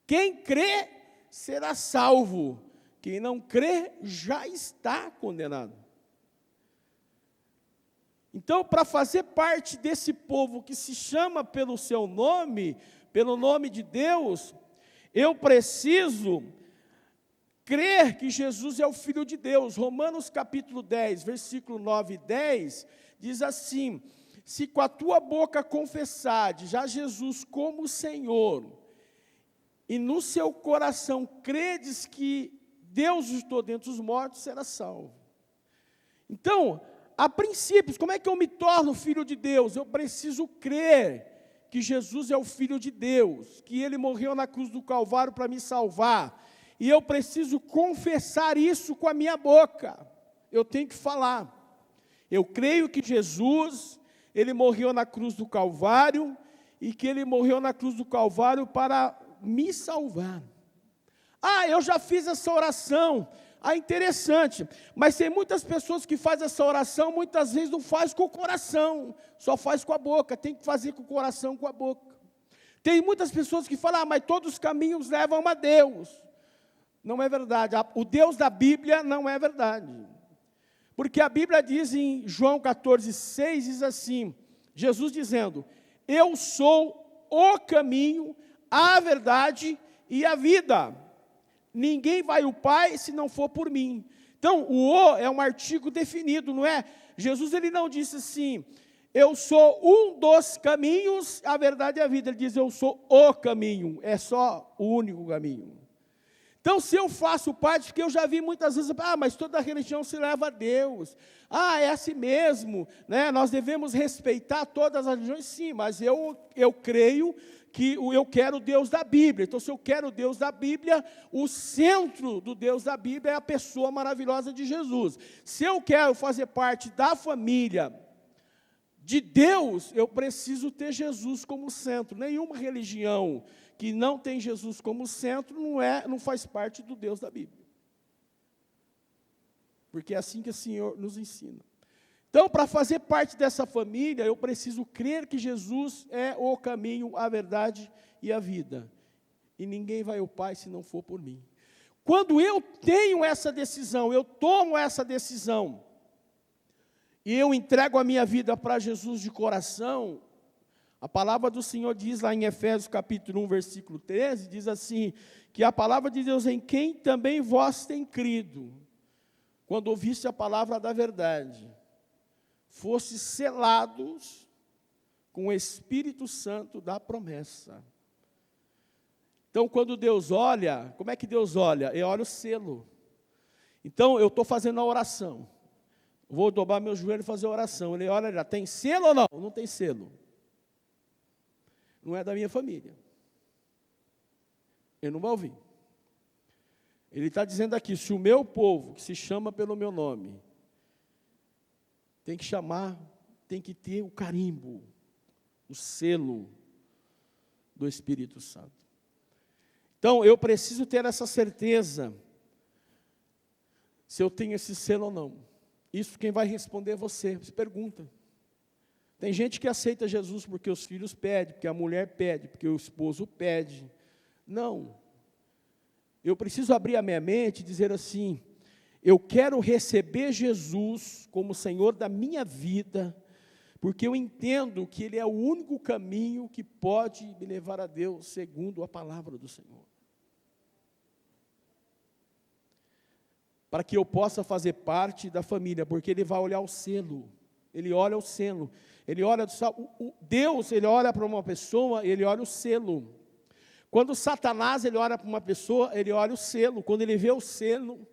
Quem crê, será salvo. Quem não crê, já está condenado. Então, para fazer parte desse povo que se chama pelo seu nome, pelo nome de Deus, eu preciso crer que Jesus é o Filho de Deus. Romanos capítulo 10, versículo 9 e 10, diz assim, se com a tua boca confessares já Jesus como Senhor, e no seu coração credes que Deus estou dentre os mortos, será salvo. Então, há princípios, como é que eu me torno filho de Deus? Eu preciso crer que Jesus é o Filho de Deus, que Ele morreu na cruz do Calvário para me salvar, e eu preciso confessar isso com a minha boca, eu tenho que falar, eu creio que Jesus, Ele morreu na cruz do Calvário, e que Ele morreu na cruz do Calvário para me salvar. Ah, eu já fiz essa oração, interessante, mas tem muitas pessoas que fazem essa oração, muitas vezes não faz com o coração, só faz com a boca, tem que fazer com o coração, com a boca. Tem muitas pessoas que falam, mas todos os caminhos levam a Deus. Não é verdade, o Deus da Bíblia não é verdade. Porque a Bíblia diz em João 14,6, diz assim, Jesus dizendo, eu sou o caminho, a verdade e a vida. Ninguém vai ao Pai se não for por mim. Então, o "o" é um artigo definido, não é? Jesus, ele não disse assim, eu sou um dos caminhos, a verdade e a vida. Ele diz, eu sou o caminho, é só o único caminho. Então, se eu faço parte, porque eu já vi muitas vezes, mas toda religião se leva a Deus. É assim mesmo, né? Nós devemos respeitar todas as religiões, sim, mas eu creio que eu quero o Deus da Bíblia. Então, se eu quero o Deus da Bíblia, o centro do Deus da Bíblia é a pessoa maravilhosa de Jesus. Se eu quero fazer parte da família de Deus, eu preciso ter Jesus como centro. Nenhuma religião que não tem Jesus como centro não faz parte do Deus da Bíblia. Porque é assim que o Senhor nos ensina. Então, para fazer parte dessa família, eu preciso crer que Jesus é o caminho, a verdade e a vida. E ninguém vai ao Pai se não for por mim. Quando eu tenho essa decisão, eu tomo essa decisão, e eu entrego a minha vida para Jesus de coração, a palavra do Senhor diz lá em Efésios capítulo 1, versículo 13, diz assim, que a palavra de Deus em quem também vós tem crido, quando ouviste a palavra da verdade, fostes selados com o Espírito Santo da promessa. Então, quando Deus olha, como é que Deus olha? Ele olha o selo. Então, eu estou fazendo a oração. Vou dobrar meu joelho e fazer a oração. Ele olha, já tem selo ou não? Não tem selo. Não é da minha família. Ele não vai ouvir. Ele está dizendo aqui, se o meu povo, que se chama pelo meu nome, tem que chamar, tem que ter o carimbo, o selo do Espírito Santo. Então, eu preciso ter essa certeza, se eu tenho esse selo ou não. Isso quem vai responder é você, você pergunta. Tem gente que aceita Jesus porque os filhos pedem, porque a mulher pede, porque o esposo pede. Não. Eu preciso abrir a minha mente e dizer assim, eu quero receber Jesus como Senhor da minha vida, porque eu entendo que Ele é o único caminho que pode me levar a Deus, segundo a palavra do Senhor. Para que eu possa fazer parte da família, porque Ele vai olhar o selo, Ele olha o selo, Ele olha, Deus, Ele olha para uma pessoa, Ele olha o selo. Quando Satanás, ele olha para uma pessoa, ele olha o selo, quando ele vê o selo,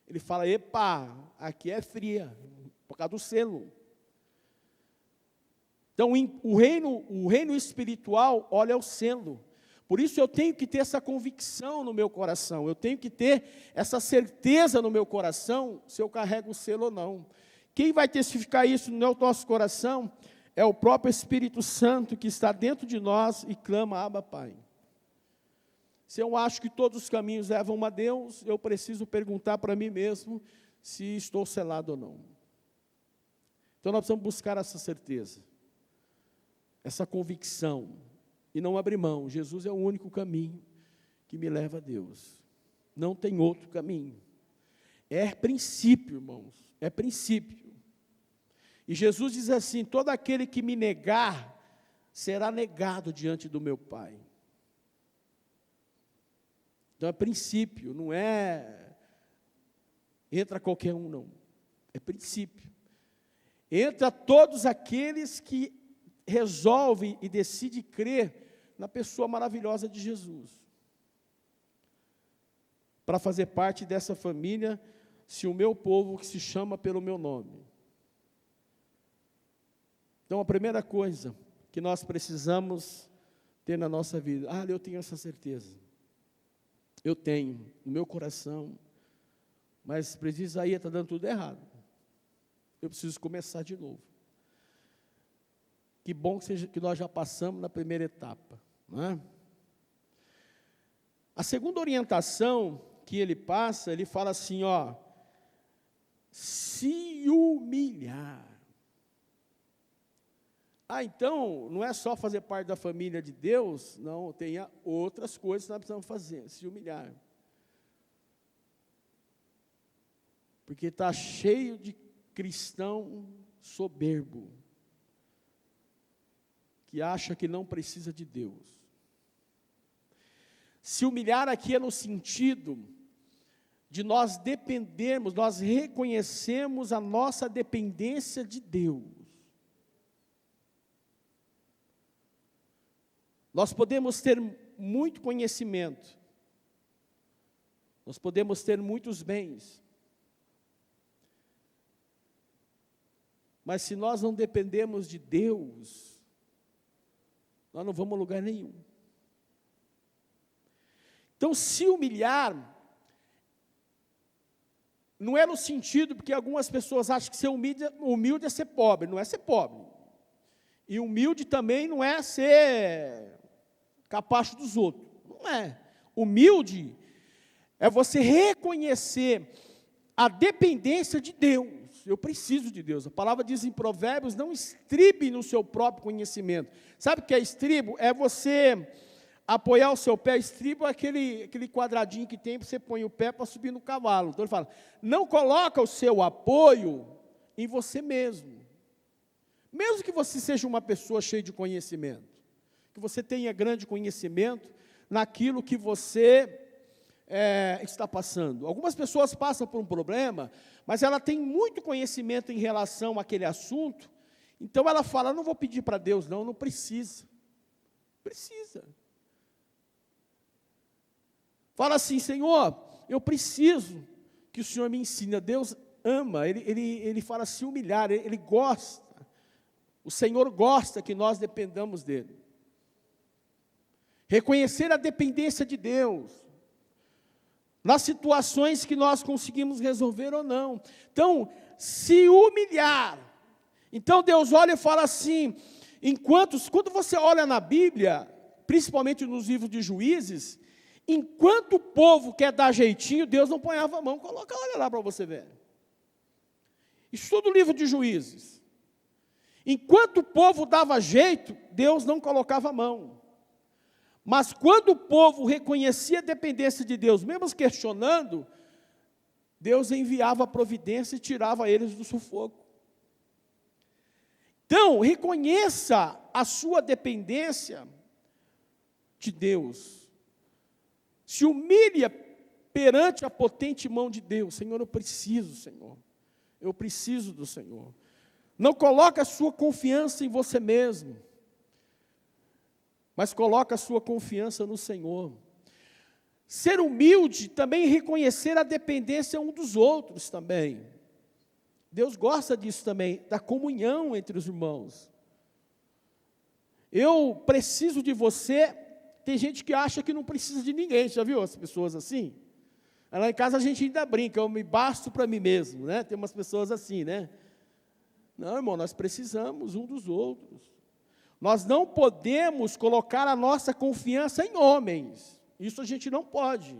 ele fala, epa, aqui é fria, por causa do selo. Então, o reino espiritual olha o selo. Por isso eu tenho que ter essa convicção no meu coração, eu tenho que ter essa certeza no meu coração, se eu carrego o selo ou não. Quem vai testificar isso no nosso coração é o próprio Espírito Santo que está dentro de nós e clama, Abba, Pai. Se eu acho que todos os caminhos levam a Deus, eu preciso perguntar para mim mesmo se estou selado ou não. Então nós precisamos buscar essa certeza, essa convicção, e não abrir mão. Jesus é o único caminho que me leva a Deus. Não tem outro caminho. É princípio, irmãos, é princípio. E Jesus diz assim, todo aquele que me negar, será negado diante do meu Pai. Então é princípio, não é entra qualquer um, não. É princípio. Entra todos aqueles que resolvem e decidem crer na pessoa maravilhosa de Jesus. Para fazer parte dessa família, se o meu povo que se chama pelo meu nome. Então a primeira coisa que nós precisamos ter na nossa vida, eu tenho essa certeza. Eu tenho no meu coração, mas precisa aí, está dando tudo errado. Eu preciso começar de novo. Que bom que nós já passamos na primeira etapa, não é? A segunda orientação que ele passa, ele fala assim, se humilhar. Então, não é só fazer parte da família de Deus, não, tem outras coisas que nós precisamos fazer, se humilhar. Porque está cheio de cristão soberbo, que acha que não precisa de Deus. Se humilhar aqui é no sentido de nós dependermos, nós reconhecemos a nossa dependência de Deus. Nós podemos ter muito conhecimento, nós podemos ter muitos bens, mas se nós não dependemos de Deus, nós não vamos a lugar nenhum. Então, se humilhar, não é no sentido, porque algumas pessoas acham que ser humilde é ser pobre, não é ser pobre. E humilde também não é ser capacho dos outros, não é. Humilde é você reconhecer a dependência de Deus. Eu preciso de Deus. A palavra diz em Provérbios, não estribe no seu próprio conhecimento. Sabe o que é estribo? É você apoiar o seu pé. Estribo é aquele quadradinho que tem, você põe o pé para subir no cavalo. Então ele fala, não coloca o seu apoio em você mesmo. Mesmo que você seja uma pessoa cheia de conhecimento, que você tenha grande conhecimento naquilo que você está passando. Algumas pessoas passam por um problema, mas ela tem muito conhecimento em relação àquele assunto, então ela fala, não vou pedir para Deus, não precisa. Precisa. Fala assim, Senhor, eu preciso que o Senhor me ensine. Deus ama, ele fala se humilhar, ele gosta. O Senhor gosta que nós dependamos dEle. reconhecer a dependência de Deus, nas situações que nós conseguimos resolver ou não. Então, se humilhar. Então, Deus olha e fala assim, quando você olha na Bíblia, principalmente nos livros de Juízes, enquanto o povo quer dar jeitinho, Deus não ponhava a mão. Olha lá para você ver. Estuda o livro de Juízes. Enquanto o povo dava jeito, Deus não colocava a mão. Mas quando o povo reconhecia a dependência de Deus, mesmo questionando, Deus enviava a providência e tirava eles do sufoco. Então, reconheça a sua dependência de Deus. Se humilhe perante a potente mão de Deus. Senhor, eu preciso, Senhor. Eu preciso do Senhor. Não coloque a sua confiança em você mesmo, mas coloque a sua confiança no Senhor. Ser humilde também é reconhecer a dependência um dos outros também. Deus gosta disso também, da comunhão entre os irmãos. Eu preciso de você. Tem gente que acha que não precisa de ninguém. Já viu as pessoas assim? Lá em casa a gente ainda brinca, eu me basto para mim mesmo, né? Tem umas pessoas assim, né? Não, irmão, nós precisamos um dos outros. Nós não podemos colocar a nossa confiança em homens. Isso a gente não pode.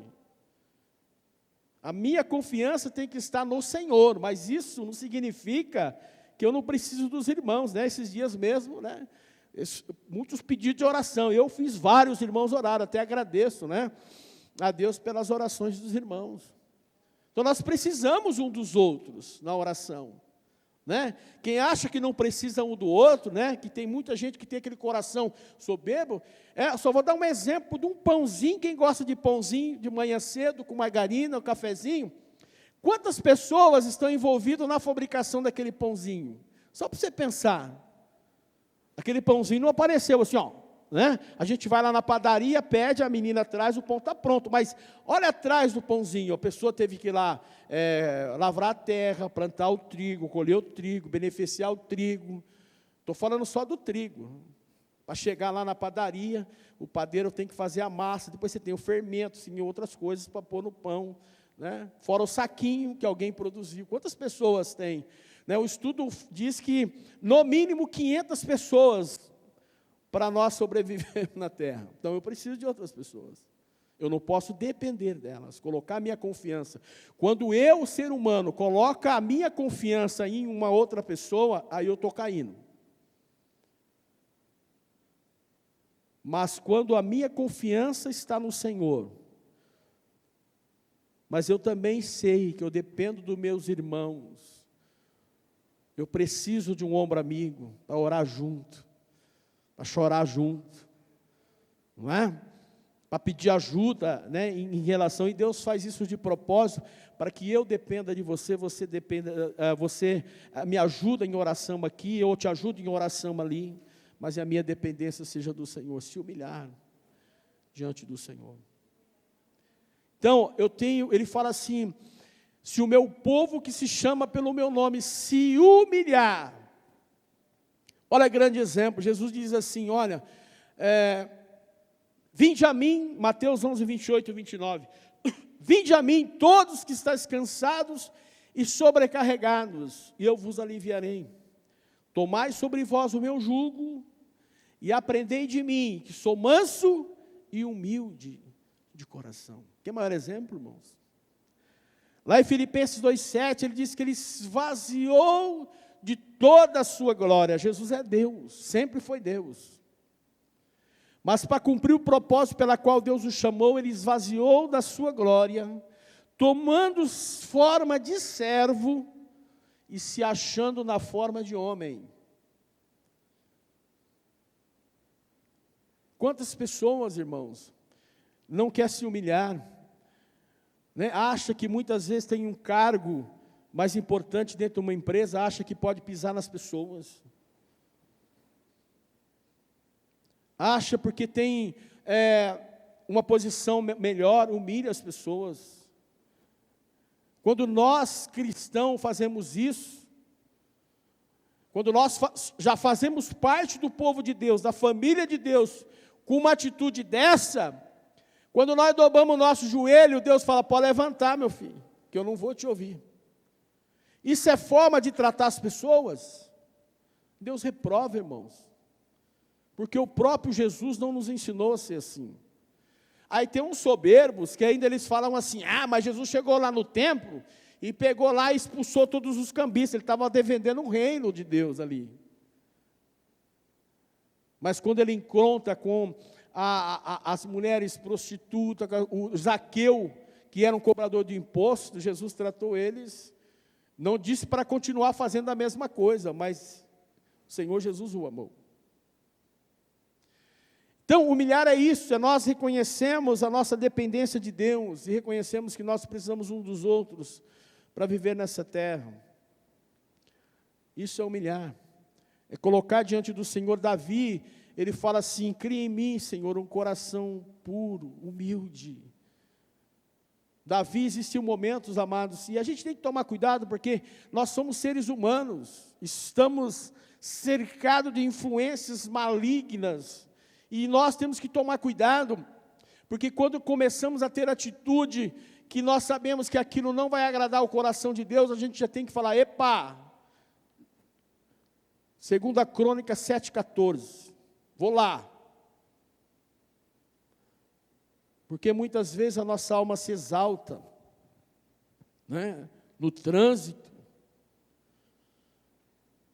A minha confiança tem que estar no Senhor, mas isso não significa que eu não preciso dos irmãos, né? Esses dias mesmo, né? Muitos pedidos de oração. Eu fiz vários irmãos orar, até agradeço, né? A Deus pelas orações dos irmãos. Então nós precisamos um dos outros na oração. Né? Quem acha que não precisa um do outro, né? Que tem muita gente que tem aquele coração soberbo, só vou dar um exemplo de um pãozinho. Quem gosta de pãozinho de manhã cedo, com margarina, um cafezinho, quantas pessoas estão envolvidas na fabricação daquele pãozinho? Só para você pensar, aquele pãozinho não apareceu assim, ó, né? A gente vai lá na padaria, pede, a menina traz, o pão está pronto, mas olha atrás do pãozinho, a pessoa teve que ir lá lavrar a terra, plantar o trigo, colher o trigo, beneficiar o trigo. Estou falando só do trigo. Para chegar lá na padaria, o padeiro tem que fazer a massa, depois você tem o fermento, sim, outras coisas para pôr no pão, né? Fora o saquinho que alguém produziu. Quantas pessoas tem? Né? O estudo diz que, no mínimo, 500 pessoas para nós sobrevivermos na terra. Então, eu preciso de outras pessoas. Eu não posso depender delas, colocar a minha confiança. Quando eu, ser humano, coloco a minha confiança em uma outra pessoa, aí eu estou caindo. Mas quando a minha confiança está no Senhor, mas eu também sei que eu dependo dos meus irmãos, eu preciso de um ombro amigo para orar junto, para chorar junto, não é? Para pedir ajuda, né, em relação, e Deus faz isso de propósito, para que eu dependa de você, você me ajuda em oração aqui, eu te ajudo em oração ali, mas a minha dependência seja do Senhor, se humilhar diante do Senhor. Então, ele fala assim, se o meu povo que se chama pelo meu nome se humilhar, olha grande exemplo, Jesus diz assim, olha, vinde a mim, Mateus 11, 28 e 29, vinde a mim todos que estáis cansados e sobrecarregados, e eu vos aliviarei. Tomai sobre vós o meu jugo, e aprendei de mim, que sou manso e humilde de coração. Quer maior exemplo, irmãos? Lá em Filipenses 2,7, ele diz que ele esvaziou de toda a sua glória. Jesus é Deus, sempre foi Deus. Mas para cumprir o propósito pela qual Deus o chamou, ele esvaziou da sua glória, tomando forma de servo e se achando na forma de homem. Quantas pessoas, irmãos, não quer se humilhar, né? Acha que muitas vezes tem um cargo mais importante dentro de uma empresa, acha que pode pisar nas pessoas. Acha porque tem uma posição melhor, humilha as pessoas. Quando nós, cristãos, fazemos isso, quando nós já fazemos parte do povo de Deus, da família de Deus, com uma atitude dessa, quando nós dobramos o nosso joelho, Deus fala, pode levantar, meu filho, que eu não vou te ouvir. Isso é forma de tratar as pessoas? Deus reprova, irmãos. Porque o próprio Jesus não nos ensinou a ser assim. Aí tem uns soberbos que ainda eles falam assim, mas Jesus chegou lá no templo e pegou lá e expulsou todos os cambistas, ele estava defendendo o reino de Deus ali. Mas quando ele encontra com as mulheres prostitutas, o Zaqueu, que era um cobrador de impostos, Jesus tratou eles, não disse para continuar fazendo a mesma coisa, mas o Senhor Jesus o amou. Então, humilhar é isso, é nós reconhecemos a nossa dependência de Deus, e reconhecemos que nós precisamos uns dos outros para viver nessa terra. Isso é humilhar. É colocar diante do Senhor. Davi, ele fala assim, cria em mim, Senhor, um coração puro, humilde. Davi, existiam momentos, amados, e a gente tem que tomar cuidado, porque nós somos seres humanos, estamos cercados de influências malignas, e nós temos que tomar cuidado, porque quando começamos a ter atitude, que nós sabemos que aquilo não vai agradar o coração de Deus, a gente já tem que falar, epa, 2 Crônicas 7,14, vou lá. Porque muitas vezes a nossa alma se exalta, né, no trânsito,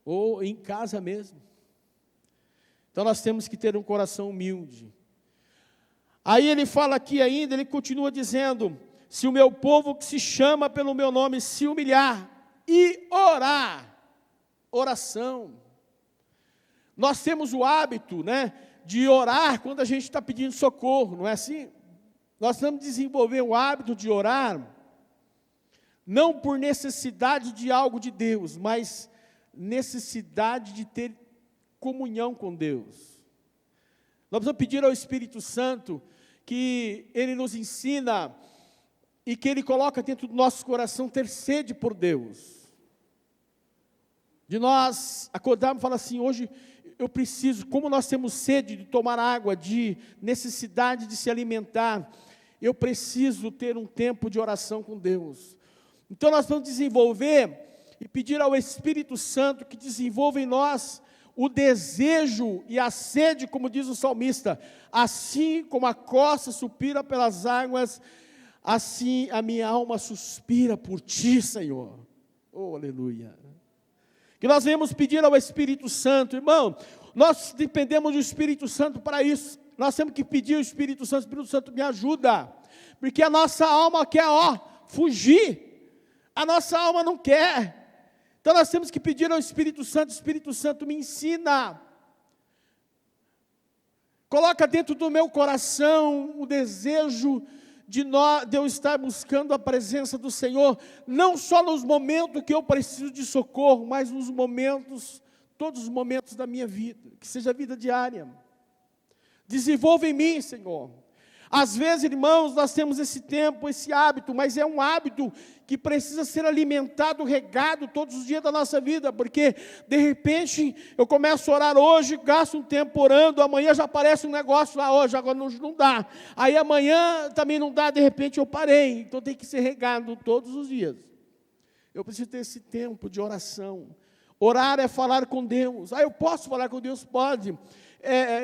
ou em casa mesmo. Então nós temos que ter um coração humilde. Aí ele fala aqui ainda, ele continua dizendo, se o meu povo que se chama pelo meu nome se humilhar e orar, oração. Nós temos o hábito, né, de orar quando a gente está pedindo socorro, não é assim? Nós temos que desenvolver o hábito de orar, não por necessidade de algo de Deus, mas necessidade de ter comunhão com Deus. Nós precisamos pedir ao Espírito Santo que Ele nos ensina e que Ele coloca dentro do nosso coração ter sede por Deus. De nós acordarmos e falar assim, hoje eu preciso, como nós temos sede de tomar água, de necessidade de se alimentar, eu preciso ter um tempo de oração com Deus. Então nós vamos desenvolver e pedir ao Espírito Santo que desenvolva em nós o desejo e a sede, como diz o salmista, assim como a costa suspira pelas águas, assim a minha alma suspira por Ti, Senhor. Oh, aleluia. Que nós venhamos pedir ao Espírito Santo, irmão, nós dependemos do Espírito Santo para isso, nós temos que pedir ao Espírito Santo me ajuda, porque a nossa alma quer, fugir, a nossa alma não quer, então nós temos que pedir ao Espírito Santo me ensina, coloca dentro do meu coração o desejo de eu estar buscando a presença do Senhor, não só nos momentos que eu preciso de socorro, mas nos momentos, todos os momentos da minha vida, que seja a vida diária. Desenvolva em mim, Senhor. Às vezes, irmãos, nós temos esse tempo, esse hábito, mas é um hábito que precisa ser alimentado, regado todos os dias da nossa vida, porque, de repente, eu começo a orar hoje, gasto um tempo orando, amanhã já aparece um negócio lá, hoje agora não dá, aí amanhã também não dá, de repente eu parei, então tem que ser regado todos os dias. Eu preciso ter esse tempo de oração. Orar é falar com Deus. Eu posso falar com Deus? Pode.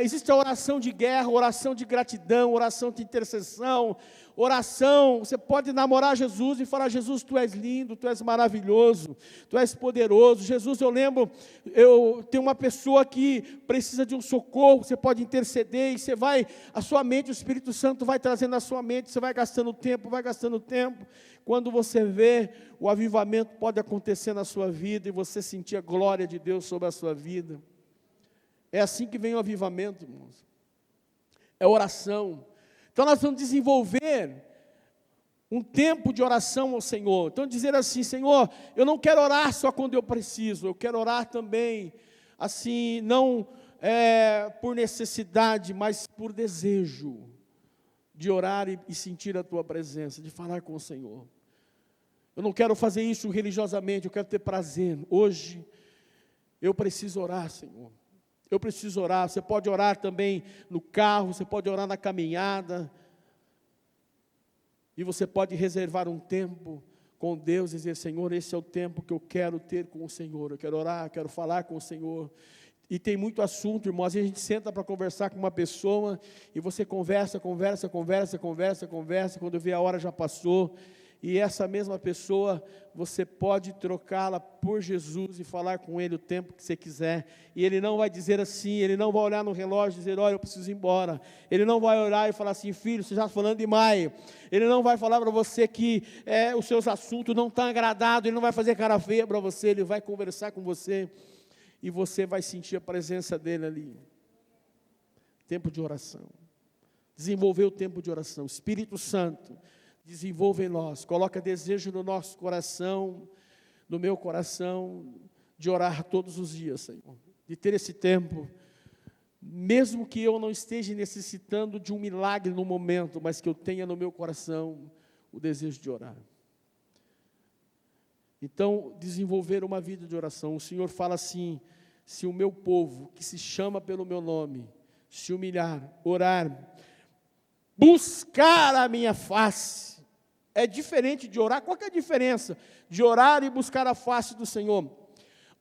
Existe a oração de guerra, oração de gratidão, oração de intercessão, oração, você pode namorar Jesus e falar, Jesus, Tu és lindo, Tu és maravilhoso, Tu és poderoso. Jesus, eu lembro, eu tenho uma pessoa que precisa de um socorro, você pode interceder, e você vai, a sua mente, o Espírito Santo vai trazendo a sua mente, você vai gastando tempo, quando você vê, o avivamento pode acontecer na sua vida, e você sentir a glória de Deus sobre a sua vida. É assim que vem o avivamento, irmãos. É oração. Então nós vamos desenvolver um tempo de oração ao Senhor. Então dizer assim, Senhor, eu não quero orar só quando eu preciso, eu quero orar também, assim, não por necessidade, mas por desejo de orar e sentir a Tua presença, de falar com o Senhor. Eu não quero fazer isso religiosamente, eu quero ter prazer. Hoje, eu preciso orar, Senhor. Eu preciso orar. Você pode orar também no carro, você pode orar na caminhada. E você pode reservar um tempo com Deus e dizer: Senhor, esse é o tempo que eu quero ter com o Senhor. Eu quero orar, quero falar com o Senhor. E tem muito assunto, irmão. Às vezes a gente senta para conversar com uma pessoa e você conversa. Quando vê a hora já passou. E essa mesma pessoa, você pode trocá-la por Jesus e falar com Ele o tempo que você quiser. E Ele não vai dizer assim, Ele não vai olhar no relógio e dizer: olha, eu preciso ir embora. Ele não vai orar e falar assim: filho, você já está falando demais. Ele não vai falar para você que os seus assuntos não estão agradados. Ele não vai fazer cara feia para você. Ele vai conversar com você e você vai sentir a presença dEle ali. Tempo de oração. Desenvolver o tempo de oração. Espírito Santo, desenvolva em nós, coloca desejo no nosso coração, no meu coração, de orar todos os dias, Senhor, de ter esse tempo, mesmo que eu não esteja necessitando de um milagre no momento, mas que eu tenha no meu coração o desejo de orar. Então, desenvolver uma vida de oração. O Senhor fala assim: se o meu povo, que se chama pelo meu nome, se humilhar, orar, buscar a minha face. É diferente de orar. Qual que é a diferença de orar e buscar a face do Senhor?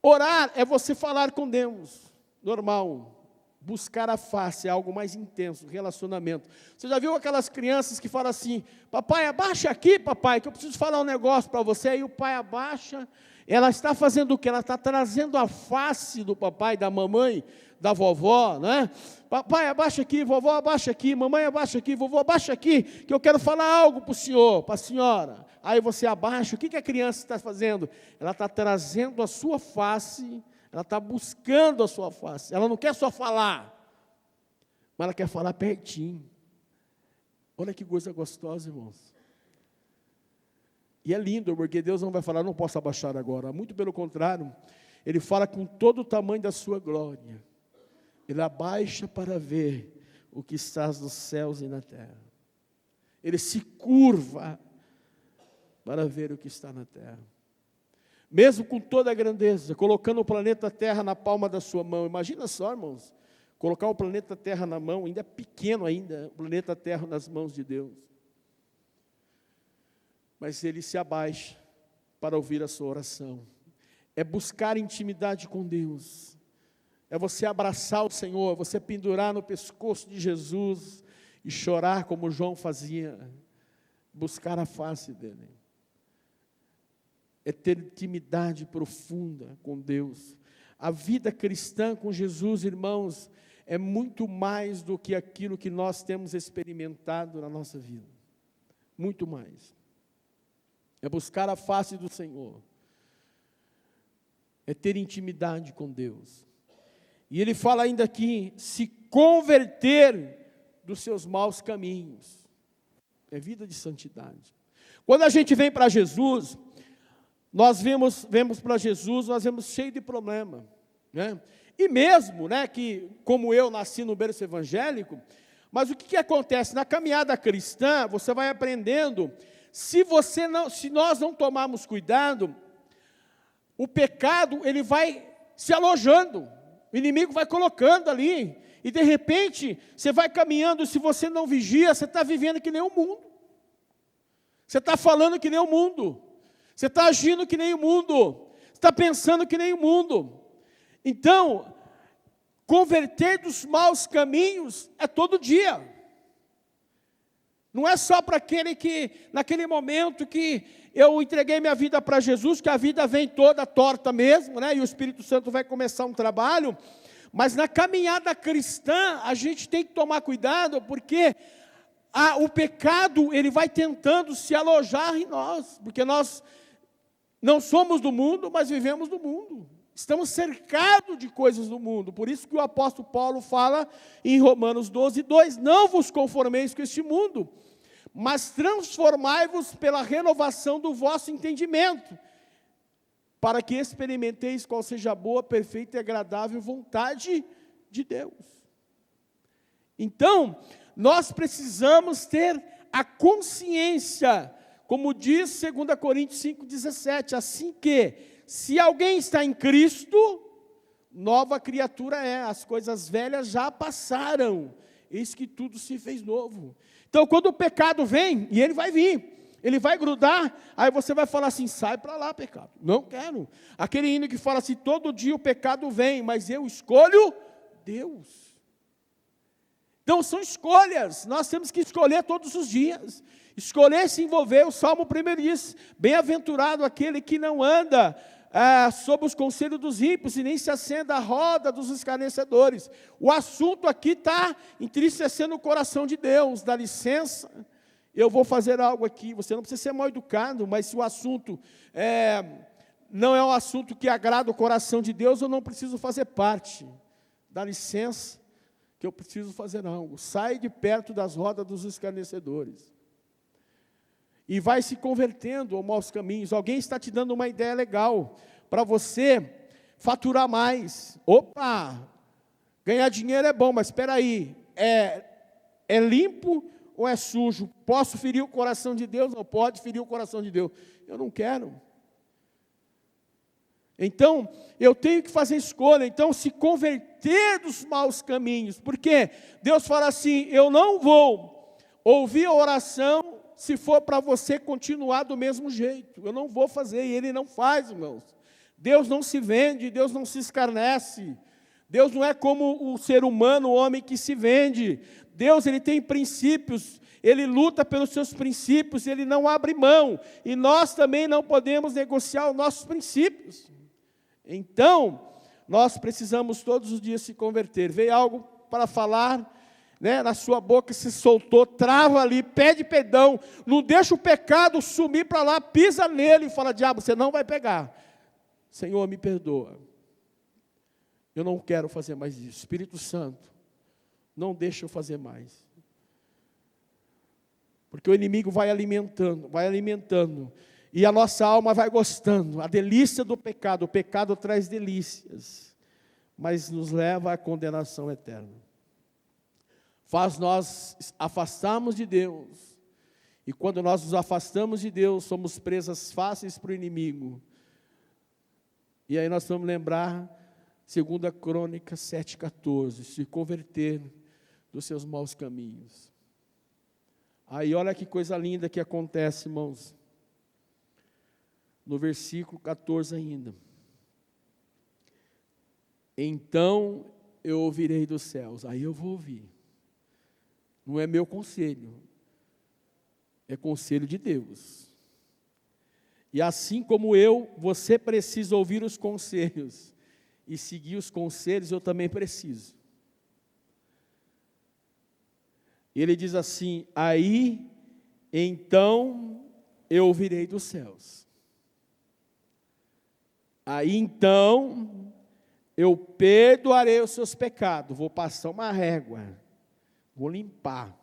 Orar é você falar com Deus, normal. Buscar a face é algo mais intenso, relacionamento. Você já viu aquelas crianças que falam assim: papai, abaixa aqui, papai, que eu preciso falar um negócio para você. Aí o pai abaixa. Ela está fazendo o quê? Ela está trazendo a face do papai, da mamãe, da vovó, né? Papai, abaixa aqui, vovó, abaixa aqui, mamãe, abaixa aqui, vovó, abaixa aqui, que eu quero falar algo para o senhor, para a senhora. Aí você abaixa. O que a criança está fazendo? Ela está trazendo a sua face, ela está buscando a sua face. Ela não quer só falar, mas ela quer falar pertinho. Olha que coisa gostosa, irmãos. E é lindo, porque Deus não vai falar: não posso abaixar agora. Muito pelo contrário, Ele fala com todo o tamanho da sua glória. Ele abaixa para ver o que estás nos céus e na terra. Ele se curva para ver o que está na terra. Mesmo com toda a grandeza, colocando o planeta Terra na palma da sua mão. Imagina só, irmãos, colocar o planeta Terra na mão, ainda é pequeno ainda, o planeta Terra nas mãos de Deus. Mas Ele se abaixa para ouvir a sua oração. É buscar intimidade com Deus. É você abraçar o Senhor, você pendurar no pescoço de Jesus e chorar como João fazia. Buscar a face dEle. É ter intimidade profunda com Deus. A vida cristã com Jesus, irmãos, é muito mais do que aquilo que nós temos experimentado na nossa vida. Muito mais. É buscar a face do Senhor. É ter intimidade com Deus. E Ele fala ainda aqui: se converter dos seus maus caminhos. É vida de santidade. Quando a gente vem para Jesus, nós vemos para Jesus, nós vemos cheio de problema, né? E mesmo, né, que como eu nasci no berço evangélico, mas o que acontece? Na caminhada cristã, você vai aprendendo, se nós não tomarmos cuidado, o pecado, ele vai se alojando, o inimigo vai colocando ali, e de repente, você vai caminhando, se você não vigia, você está vivendo que nem o mundo, você está falando que nem o mundo, você está agindo que nem o mundo, você está pensando que nem o mundo. Então, converter dos maus caminhos é todo dia. Não é só para aquele que, naquele momento que eu entreguei minha vida para Jesus, que a vida vem toda torta mesmo, né? E o Espírito Santo vai começar um trabalho. Mas na caminhada cristã, a gente tem que tomar cuidado, porque o pecado, ele vai tentando se alojar em nós, porque nós não somos do mundo, mas vivemos do mundo. Estamos cercados de coisas do mundo. Por isso que o apóstolo Paulo fala em Romanos 12:2, não vos conformeis com este mundo, mas transformai-vos pela renovação do vosso entendimento, para que experimenteis qual seja a boa, perfeita e agradável vontade de Deus. Então, nós precisamos ter a consciência, como diz 2 Coríntios 5,17, assim que, se alguém está em Cristo, nova criatura é, as coisas velhas já passaram, eis que tudo se fez novo. Então, quando o pecado vem, e ele vai vir, ele vai grudar, aí você vai falar assim, sai para lá, pecado, não quero. Aquele hino que fala assim, todo dia o pecado vem, mas eu escolho Deus. Então, são escolhas, nós temos que escolher todos os dias, escolher se envolver. O Salmo 1 diz, bem-aventurado aquele que não anda sob os conselhos dos ímpios, e nem se acenda a roda dos escarnecedores. O assunto aqui está entristecendo o coração de Deus. Dá licença, eu vou fazer algo aqui. Você não precisa ser mal educado, mas se o assunto não é um assunto que agrada o coração de Deus, eu não preciso fazer parte. Dá licença, que eu preciso fazer algo. Sai de perto das rodas dos escarnecedores. E vai se convertendo aos maus caminhos. Alguém está te dando uma ideia legal para você faturar mais. Opa, ganhar dinheiro é bom, mas espera aí, é limpo ou é sujo? Posso ferir o coração de Deus? Não pode ferir o coração de Deus. Eu não quero. Então, eu tenho que fazer escolha. Então, se converter dos maus caminhos. Porque Deus fala assim, eu não vou ouvir a oração se for para você continuar do mesmo jeito. Eu não vou fazer, e Ele não faz, irmãos. Deus não se vende, Deus não se escarnece. Deus não é como o ser humano, o homem que se vende. Deus, Ele tem princípios, Ele luta pelos seus princípios, Ele não abre mão. E nós também não podemos negociar os nossos princípios. Então, nós precisamos todos os dias se converter. Veio algo para falar, na sua boca se soltou, trava ali, pede perdão, não deixa o pecado sumir para lá, pisa nele e fala, diabo, você não vai pegar. Senhor, me perdoa. Eu não quero fazer mais isso. Espírito Santo, não deixa eu fazer mais. Porque o inimigo vai alimentando, e a nossa alma vai gostando. A delícia do pecado, o pecado traz delícias, mas nos leva à condenação eterna. Faz nós afastarmos de Deus, e quando nós nos afastamos de Deus, somos presas fáceis para o inimigo. E aí nós vamos lembrar, 2 Crônicas 7,14, se converter dos seus maus caminhos. Aí olha que coisa linda que acontece, irmãos, no versículo 14 ainda. Então eu ouvirei dos céus, aí eu vou ouvir. Não é meu conselho, é conselho de Deus. E assim como você precisa ouvir os conselhos e seguir os conselhos, eu também preciso. Ele diz assim, aí, então, eu ouvirei dos céus. Aí, então, eu perdoarei os seus pecados, vou passar uma régua. Vou limpar.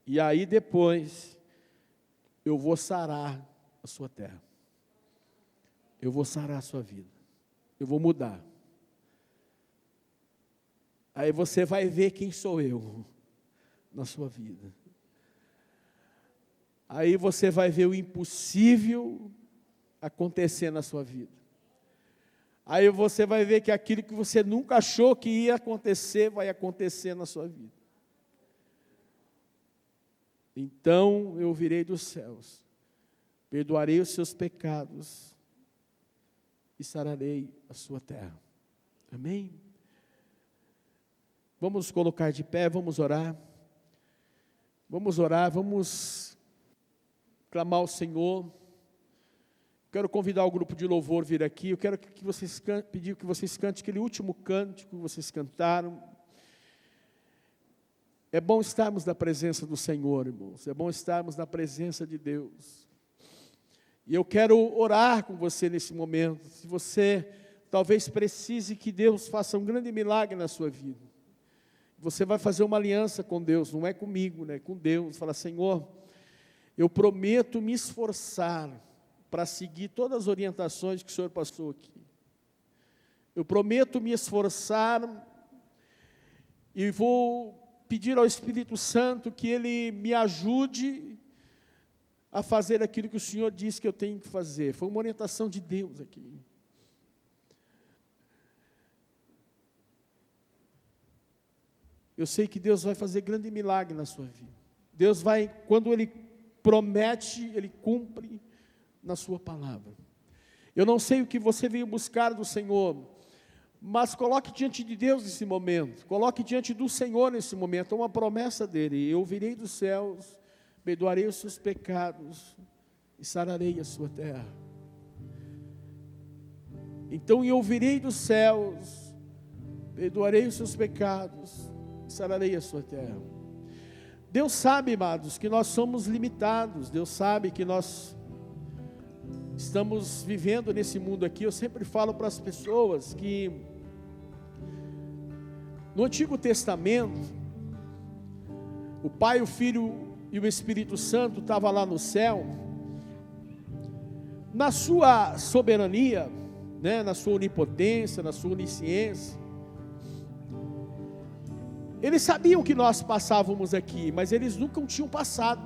E aí depois, eu vou sarar a sua terra. Eu vou sarar a sua vida. Eu vou mudar. Aí você vai ver quem sou eu na sua vida. Aí você vai ver o impossível acontecer na sua vida. Aí você vai ver que aquilo que você nunca achou que ia acontecer, vai acontecer na sua vida. Então eu virei dos céus, perdoarei os seus pecados e sararei a sua terra. Amém? Vamos nos colocar de pé, vamos orar. Vamos orar, vamos clamar ao Senhor. Quero convidar o grupo de louvor a vir aqui. Eu quero que vocês pedir que vocês cantem aquele último cântico que vocês cantaram. É bom estarmos na presença do Senhor, irmãos. É bom estarmos na presença de Deus. E eu quero orar com você nesse momento. Se você talvez precise que Deus faça um grande milagre na sua vida. Você vai fazer uma aliança com Deus, não é comigo, né? Com Deus. Fala, Senhor, eu prometo me esforçar para seguir todas as orientações que o Senhor passou aqui. Eu prometo me esforçar e vou pedir ao Espírito Santo que Ele me ajude a fazer aquilo que o Senhor disse que eu tenho que fazer. Foi uma orientação de Deus aqui. eu sei que Deus vai fazer grande milagre na sua vida. Deus vai, quando Ele promete, Ele cumpre na sua palavra. Eu não sei o que você veio buscar do Senhor, mas coloque diante de Deus nesse momento, coloque diante do Senhor nesse momento, uma promessa dEle: eu virei dos céus, perdoarei os seus pecados e sararei a sua terra. Então eu virei dos céus, perdoarei os seus pecados e sararei a sua terra. Deus sabe, amados, que nós somos limitados. Deus sabe que nós estamos vivendo nesse mundo aqui. Eu sempre falo para as pessoas que no Antigo Testamento, o Pai, o Filho e o Espírito Santo estavam lá no céu, na sua soberania, né, na sua onipotência, na sua onisciência. Eles sabiam que nós passávamos aqui, mas eles nunca tinham passado.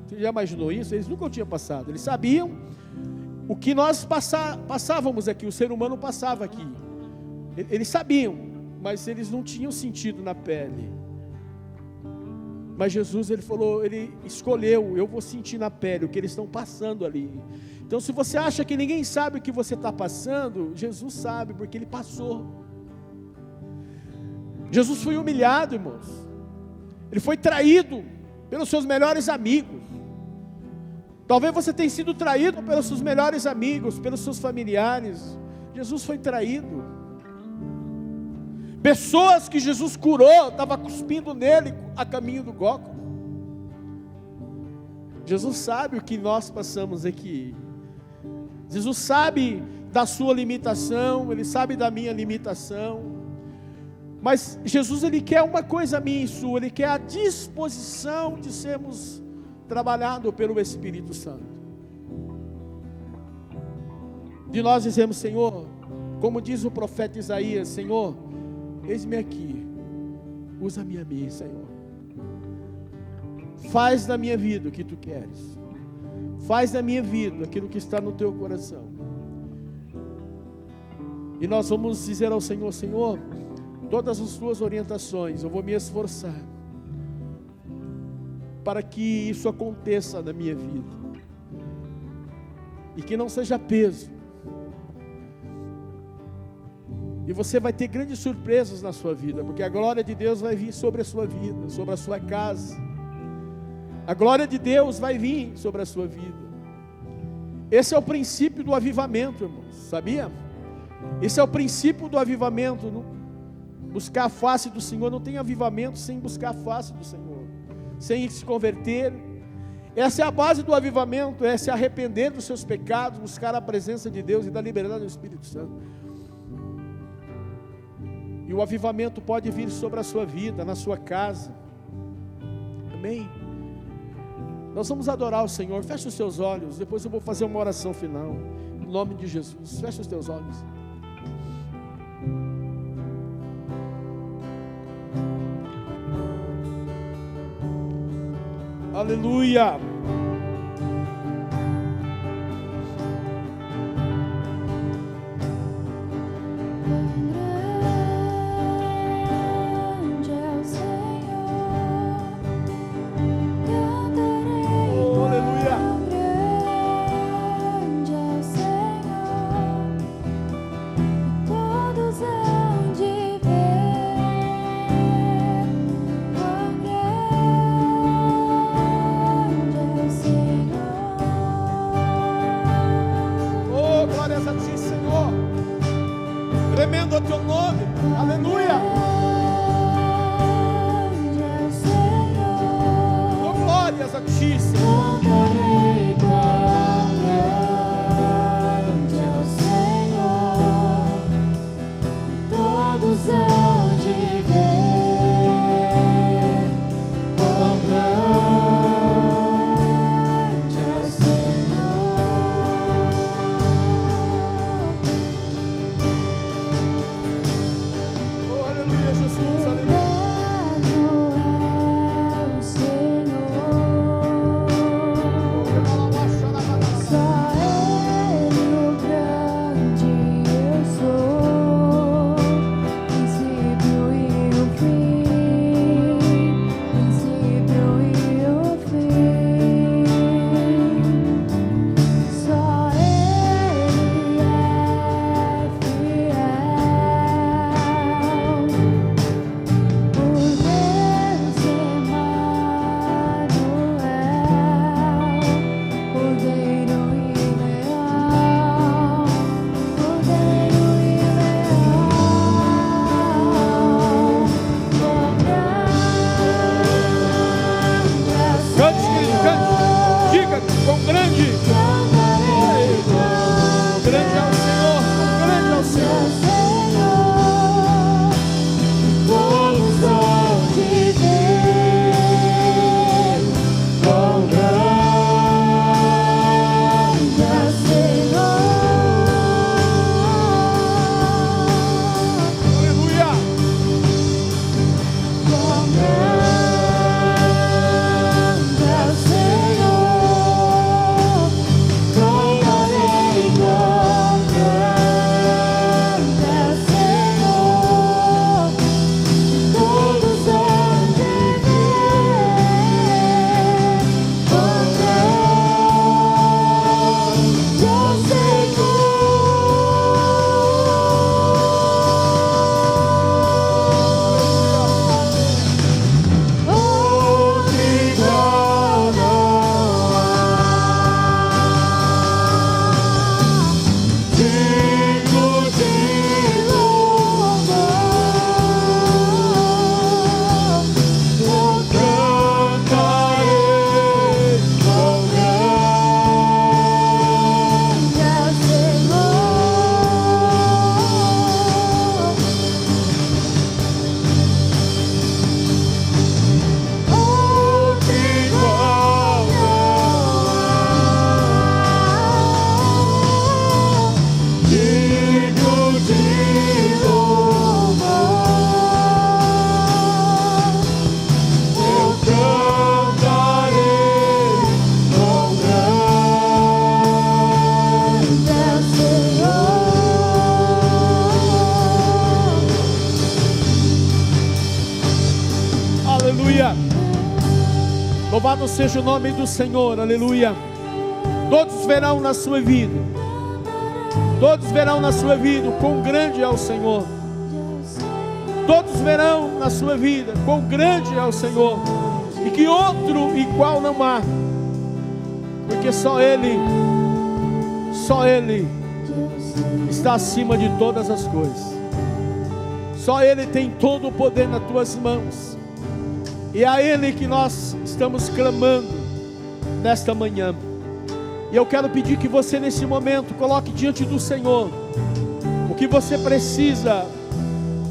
Você já imaginou isso? Eles nunca tinham passado. Eles sabiam o que nós passávamos aqui, o ser humano passava aqui. Eles sabiam, mas eles não tinham sentido na pele. Mas Jesus, Ele falou, Ele escolheu: eu vou sentir na pele o que eles estão passando ali. Então, se você acha que ninguém sabe o que você está passando, Jesus sabe, porque Ele passou. Jesus foi humilhado, irmãos. Ele foi traído pelos seus melhores amigos. Talvez você tenha sido traído pelos seus melhores amigos, pelos seus familiares. Jesus foi traído. Pessoas que Jesus curou estavam cuspindo nele a caminho do Gólgota. Jesus sabe o que nós passamos aqui. Jesus sabe da sua limitação, Ele sabe da minha limitação. Mas Jesus, Ele quer uma coisa minha e sua: Ele quer a disposição de sermos trabalhados pelo Espírito Santo. De nós dizemos: Senhor, como diz o profeta Isaías: Senhor, eis-me aqui, usa-me a mim, Senhor. Faz da minha vida o que Tu queres. Faz da minha vida aquilo que está no Teu coração. E nós vamos dizer ao Senhor: Senhor, todas as Tuas orientações, eu vou me esforçar para que isso aconteça na minha vida, e que não seja peso. E você vai ter grandes surpresas na sua vida, porque a glória de Deus vai vir sobre a sua vida, sobre a sua casa. A glória de Deus vai vir sobre a sua vida. Esse é o princípio do avivamento, irmãos, sabia? Esse é o princípio do avivamento. Buscar a face do Senhor. Não tem avivamento sem buscar a face do Senhor, sem se converter. Essa é a base do avivamento, é se arrepender dos seus pecados, buscar a presença de Deus e da liberdade do Espírito Santo. E o avivamento pode vir sobre a sua vida, na sua casa. Amém? Nós vamos adorar o Senhor. Feche os seus olhos, depois eu vou fazer uma oração final, em nome de Jesus. Feche os teus olhos. Aleluia. Grande Louvado seja o nome do Senhor, aleluia. Todos verão na sua vida, todos verão na sua vida quão grande é o Senhor. Todos verão na sua vida quão grande é o Senhor, e que outro igual não há, porque só Ele está acima de todas as coisas. Só Ele tem todo o poder nas tuas mãos, e é a Ele que nós estamos clamando nesta manhã. E eu quero pedir que você nesse momento coloque diante do Senhor o que você precisa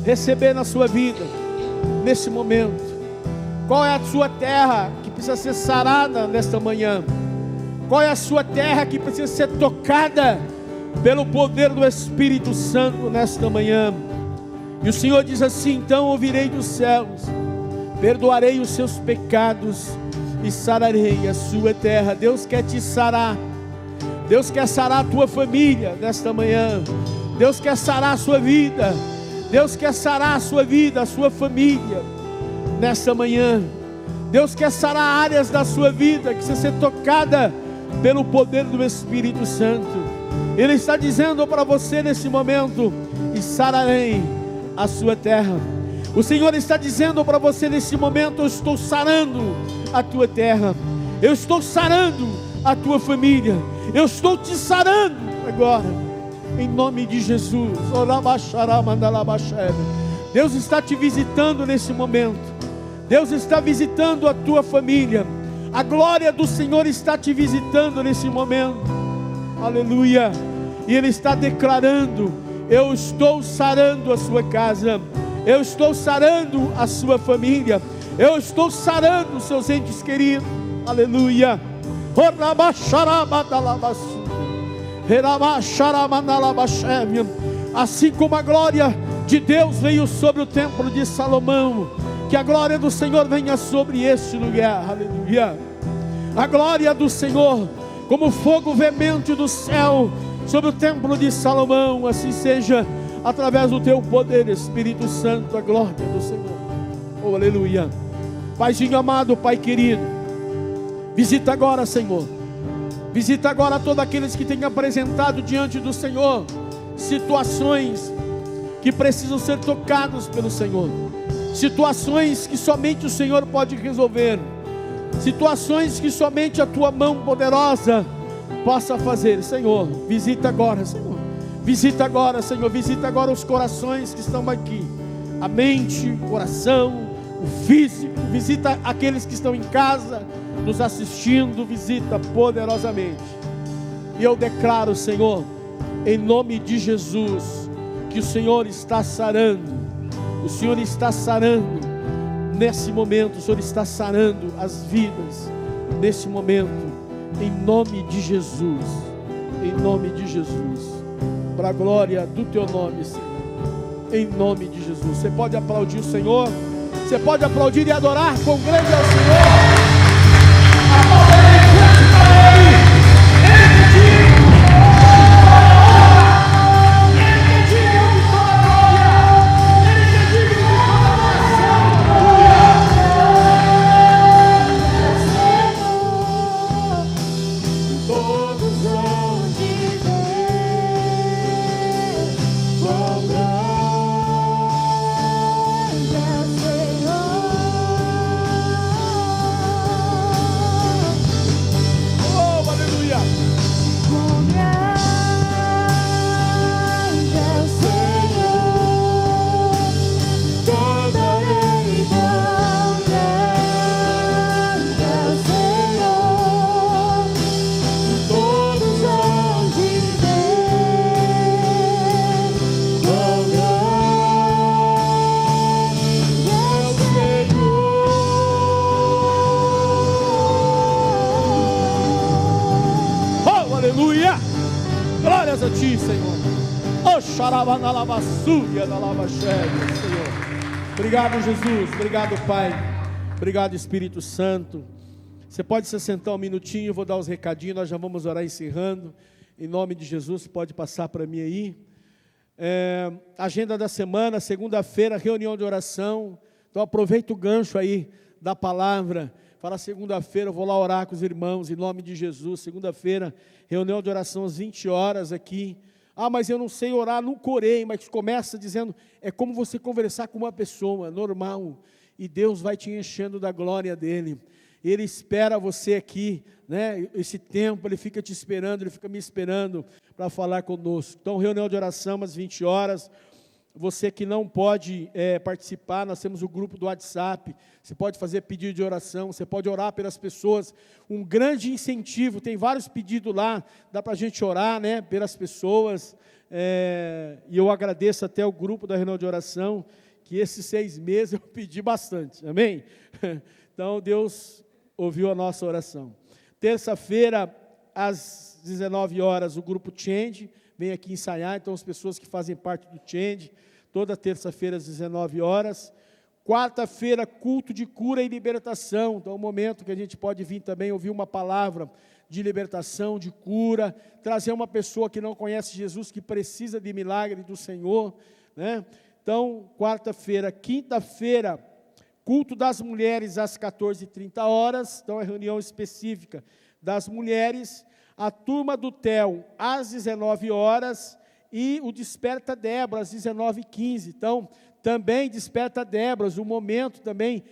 receber na sua vida nesse momento. Qual é a sua terra que precisa ser sarada nesta manhã? Qual é a sua terra que precisa ser tocada pelo poder do Espírito Santo nesta manhã? E o Senhor diz assim: então ouvirei dos céus, perdoarei os seus pecados e sararei a sua terra. Deus quer te sarar. Deus quer sarar a tua família nesta manhã. Deus quer sarar a sua vida. Deus quer sarar a sua vida, a sua família nesta manhã. Deus quer sarar áreas da sua vida que precisa ser tocada pelo poder do Espírito Santo. Ele está dizendo para você nesse momento: e sararei a sua terra. O Senhor está dizendo para você nesse momento: eu estou sarando a tua terra, eu estou sarando a tua família, eu estou te sarando agora, em nome de Jesus. Deus está te visitando nesse momento. Deus está visitando a tua família. A glória do Senhor está te visitando nesse momento, aleluia. E Ele está declarando: eu estou sarando a sua casa, eu estou sarando a sua família, eu estou sarando os seus entes queridos, aleluia. Assim como a glória de Deus veio sobre o templo de Salomão, que a glória do Senhor venha sobre este lugar, aleluia. A glória do Senhor, como fogo veemente do céu, sobre o templo de Salomão, assim seja através do teu poder, Espírito Santo, a glória do Senhor, oh aleluia. Paizinho amado, Pai querido, visita agora, Senhor, visita agora todos aqueles que têm apresentado diante do Senhor situações que precisam ser tocadas pelo Senhor, situações que somente o Senhor pode resolver, situações que somente a tua mão poderosa possa fazer. Senhor, visita agora, Senhor, visita agora, Senhor, visita agora os corações que estão aqui, a mente, o coração, o físico, visita aqueles que estão em casa nos assistindo, visita poderosamente. E eu declaro, Senhor, em nome de Jesus, que o Senhor está sarando, o Senhor está sarando nesse momento, o Senhor está sarando as vidas nesse momento, em nome de Jesus, em nome de Jesus, para a glória do teu nome, Senhor, em nome de Jesus. Você pode aplaudir o Senhor, você pode aplaudir e adorar com grande ao Senhor. Glórias a ti, Senhor. Senhor. Obrigado, Jesus. Obrigado, Pai. Obrigado, Espírito Santo. Você pode se sentar um minutinho, eu vou dar os recadinhos, nós já vamos orar encerrando. Em nome de Jesus, pode passar para mim aí. Agenda da semana, segunda-feira, reunião de oração. Então aproveita o gancho aí da palavra Fala, segunda-feira eu vou lá orar com os irmãos, em nome de Jesus. Segunda-feira, reunião de oração às 20 horas aqui. Ah, mas eu não sei orar, nunca orei. Mas começa dizendo, é como você conversar com uma pessoa, normal. E Deus vai te enchendo da glória dEle. Ele espera você aqui, né? Esse tempo, Ele fica te esperando, Ele fica me esperando para falar conosco. Então, reunião de oração às 20 horas. Você que não pode participar, nós temos o grupo do WhatsApp, você pode fazer pedido de oração, você pode orar pelas pessoas, um grande incentivo, tem vários pedidos lá, dá para a gente orar, né, pelas pessoas, e eu agradeço até o grupo da reunião de oração, que esses 6 meses eu pedi bastante, amém? Então, Deus ouviu a nossa oração. Terça-feira, às 19 horas, o grupo Change vem aqui ensaiar, então as pessoas que fazem parte do Change, toda terça-feira às 19 horas. Quarta-feira, culto de cura e libertação, então é um momento que a gente pode vir também ouvir uma palavra de libertação, de cura, trazer uma pessoa que não conhece Jesus, que precisa de milagre do Senhor, né? Então, quarta-feira. Quinta-feira, culto das mulheres às 14h30, então é reunião específica das mulheres. A turma do TEL às 19 horas e o Desperta Débora às 19h15. Então, também Desperta Débora, um momento também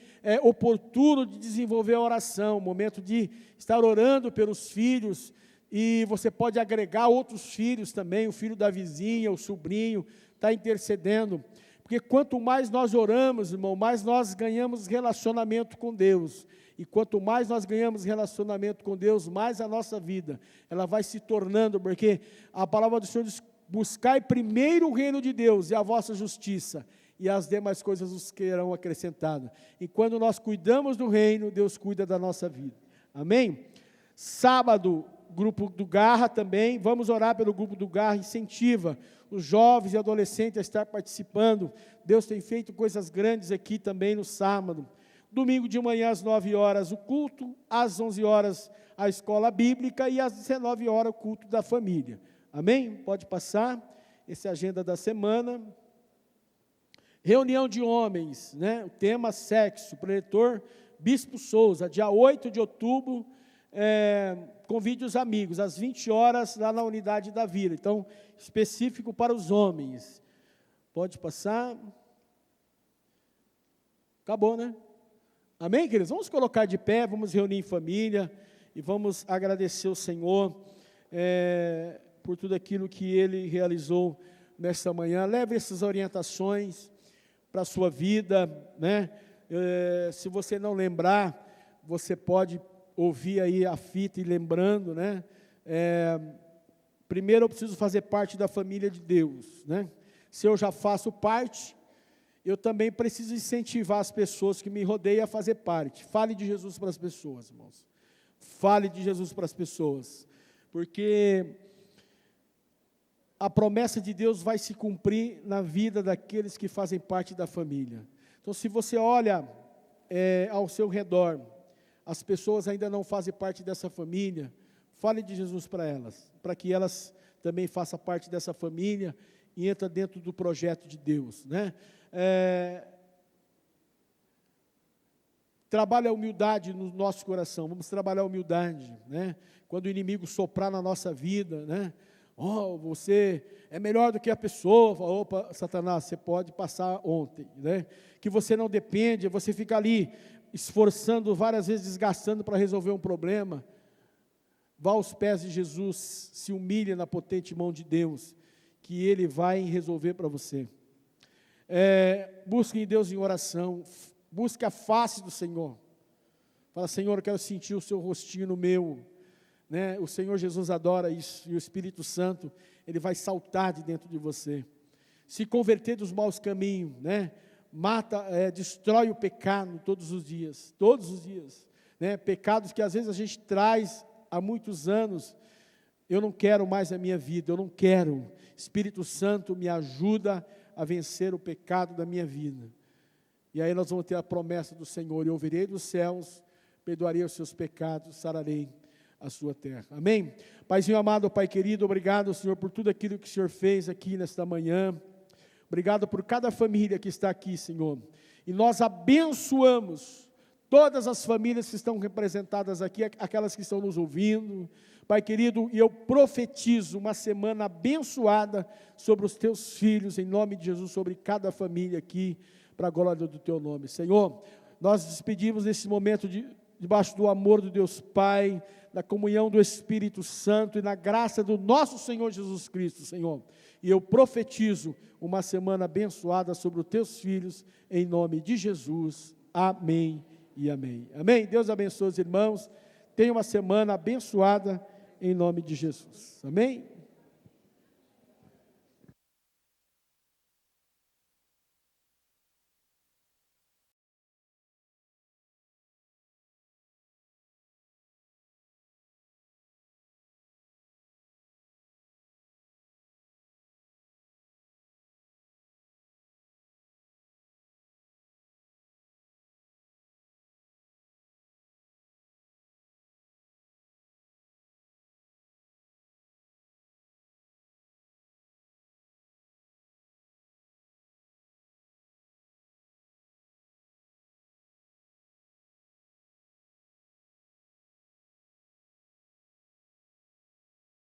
oportuno de desenvolver a oração, um momento de estar orando pelos filhos, e você pode agregar outros filhos também, o filho da vizinha, o sobrinho, está intercedendo, porque quanto mais nós oramos, irmão, mais nós ganhamos relacionamento com Deus. E quanto mais nós ganhamos relacionamento com Deus, mais a nossa vida, ela vai se tornando, porque a palavra do Senhor diz, buscai primeiro o reino de Deus e a vossa justiça, e as demais coisas os serão acrescentadas. E quando nós cuidamos do reino, Deus cuida da nossa vida. Amém? Sábado, grupo do Garra também, vamos orar pelo grupo do Garra, incentiva os jovens e adolescentes a estar participando. Deus tem feito coisas grandes aqui também no sábado. Domingo de manhã às 9 horas o culto, às 11 horas a escola bíblica e às 19 horas o culto da família. Amém? Pode passar, essa é a agenda da semana. Reunião de homens, né? O tema sexo, preletor Bispo Souza, dia 8 de outubro, convide os amigos, às 20 horas lá na unidade da vila, então específico para os homens. Pode passar. Acabou, né? Amém, queridos? Vamos colocar de pé, vamos reunir em família e vamos agradecer o Senhor por tudo aquilo que Ele realizou nesta manhã. Leve essas orientações para a sua vida, né? Se você não lembrar, você pode ouvir aí a fita e lembrando, né? Primeiro eu preciso fazer parte da família de Deus, né? Se eu já faço parte, eu também preciso incentivar as pessoas que me rodeiam a fazer parte. Fale de Jesus para as pessoas, irmãos. Fale de Jesus para as pessoas. Porque a promessa de Deus vai se cumprir na vida daqueles que fazem parte da família. Então, se você olha ao seu redor, as pessoas ainda não fazem parte dessa família, fale de Jesus para elas, para que elas também façam parte dessa família e entrem dentro do projeto de Deus, né? Trabalhe a humildade no nosso coração, vamos trabalhar a humildade, né? Quando o inimigo soprar na nossa vida, né? Oh, você é melhor do que a pessoa. Opa, Satanás, você pode passar ontem, né? Que você não depende, você fica ali esforçando várias vezes, desgastando para resolver um problema. Vá aos pés de Jesus, se humilhe na potente mão de Deus, que Ele vai resolver para você. Busque em Deus em oração, busque a face do Senhor. Fala, Senhor, eu quero sentir o seu rostinho no meu, né? O Senhor Jesus adora isso, e o Espírito Santo, Ele vai saltar de dentro de você. Se converter dos maus caminhos, né? Destrói o pecado todos os dias, né? Pecados que às vezes a gente traz há muitos anos. Eu não quero mais a minha vida, eu não quero. Espírito Santo me ajuda a vencer o pecado da minha vida. E aí nós vamos ter a promessa do Senhor: eu ouvirei dos céus, perdoarei os seus pecados, sararei a sua terra. Amém? Paizinho amado, Pai querido, obrigado, Senhor, por tudo aquilo que o Senhor fez aqui nesta manhã. Obrigado por cada família que está aqui, Senhor. E nós abençoamos todas as famílias que estão representadas aqui, aquelas que estão nos ouvindo, Pai querido, e eu profetizo uma semana abençoada sobre os teus filhos, em nome de Jesus, sobre cada família aqui, para a glória do teu nome. Senhor, nós nos despedimos nesse momento debaixo do amor do Deus Pai, da comunhão do Espírito Santo e na graça do nosso Senhor Jesus Cristo, Senhor. E eu profetizo uma semana abençoada sobre os teus filhos, em nome de Jesus. Amém e amém. Amém? Deus abençoe os irmãos. Tenha uma semana abençoada em nome de Jesus. Amém?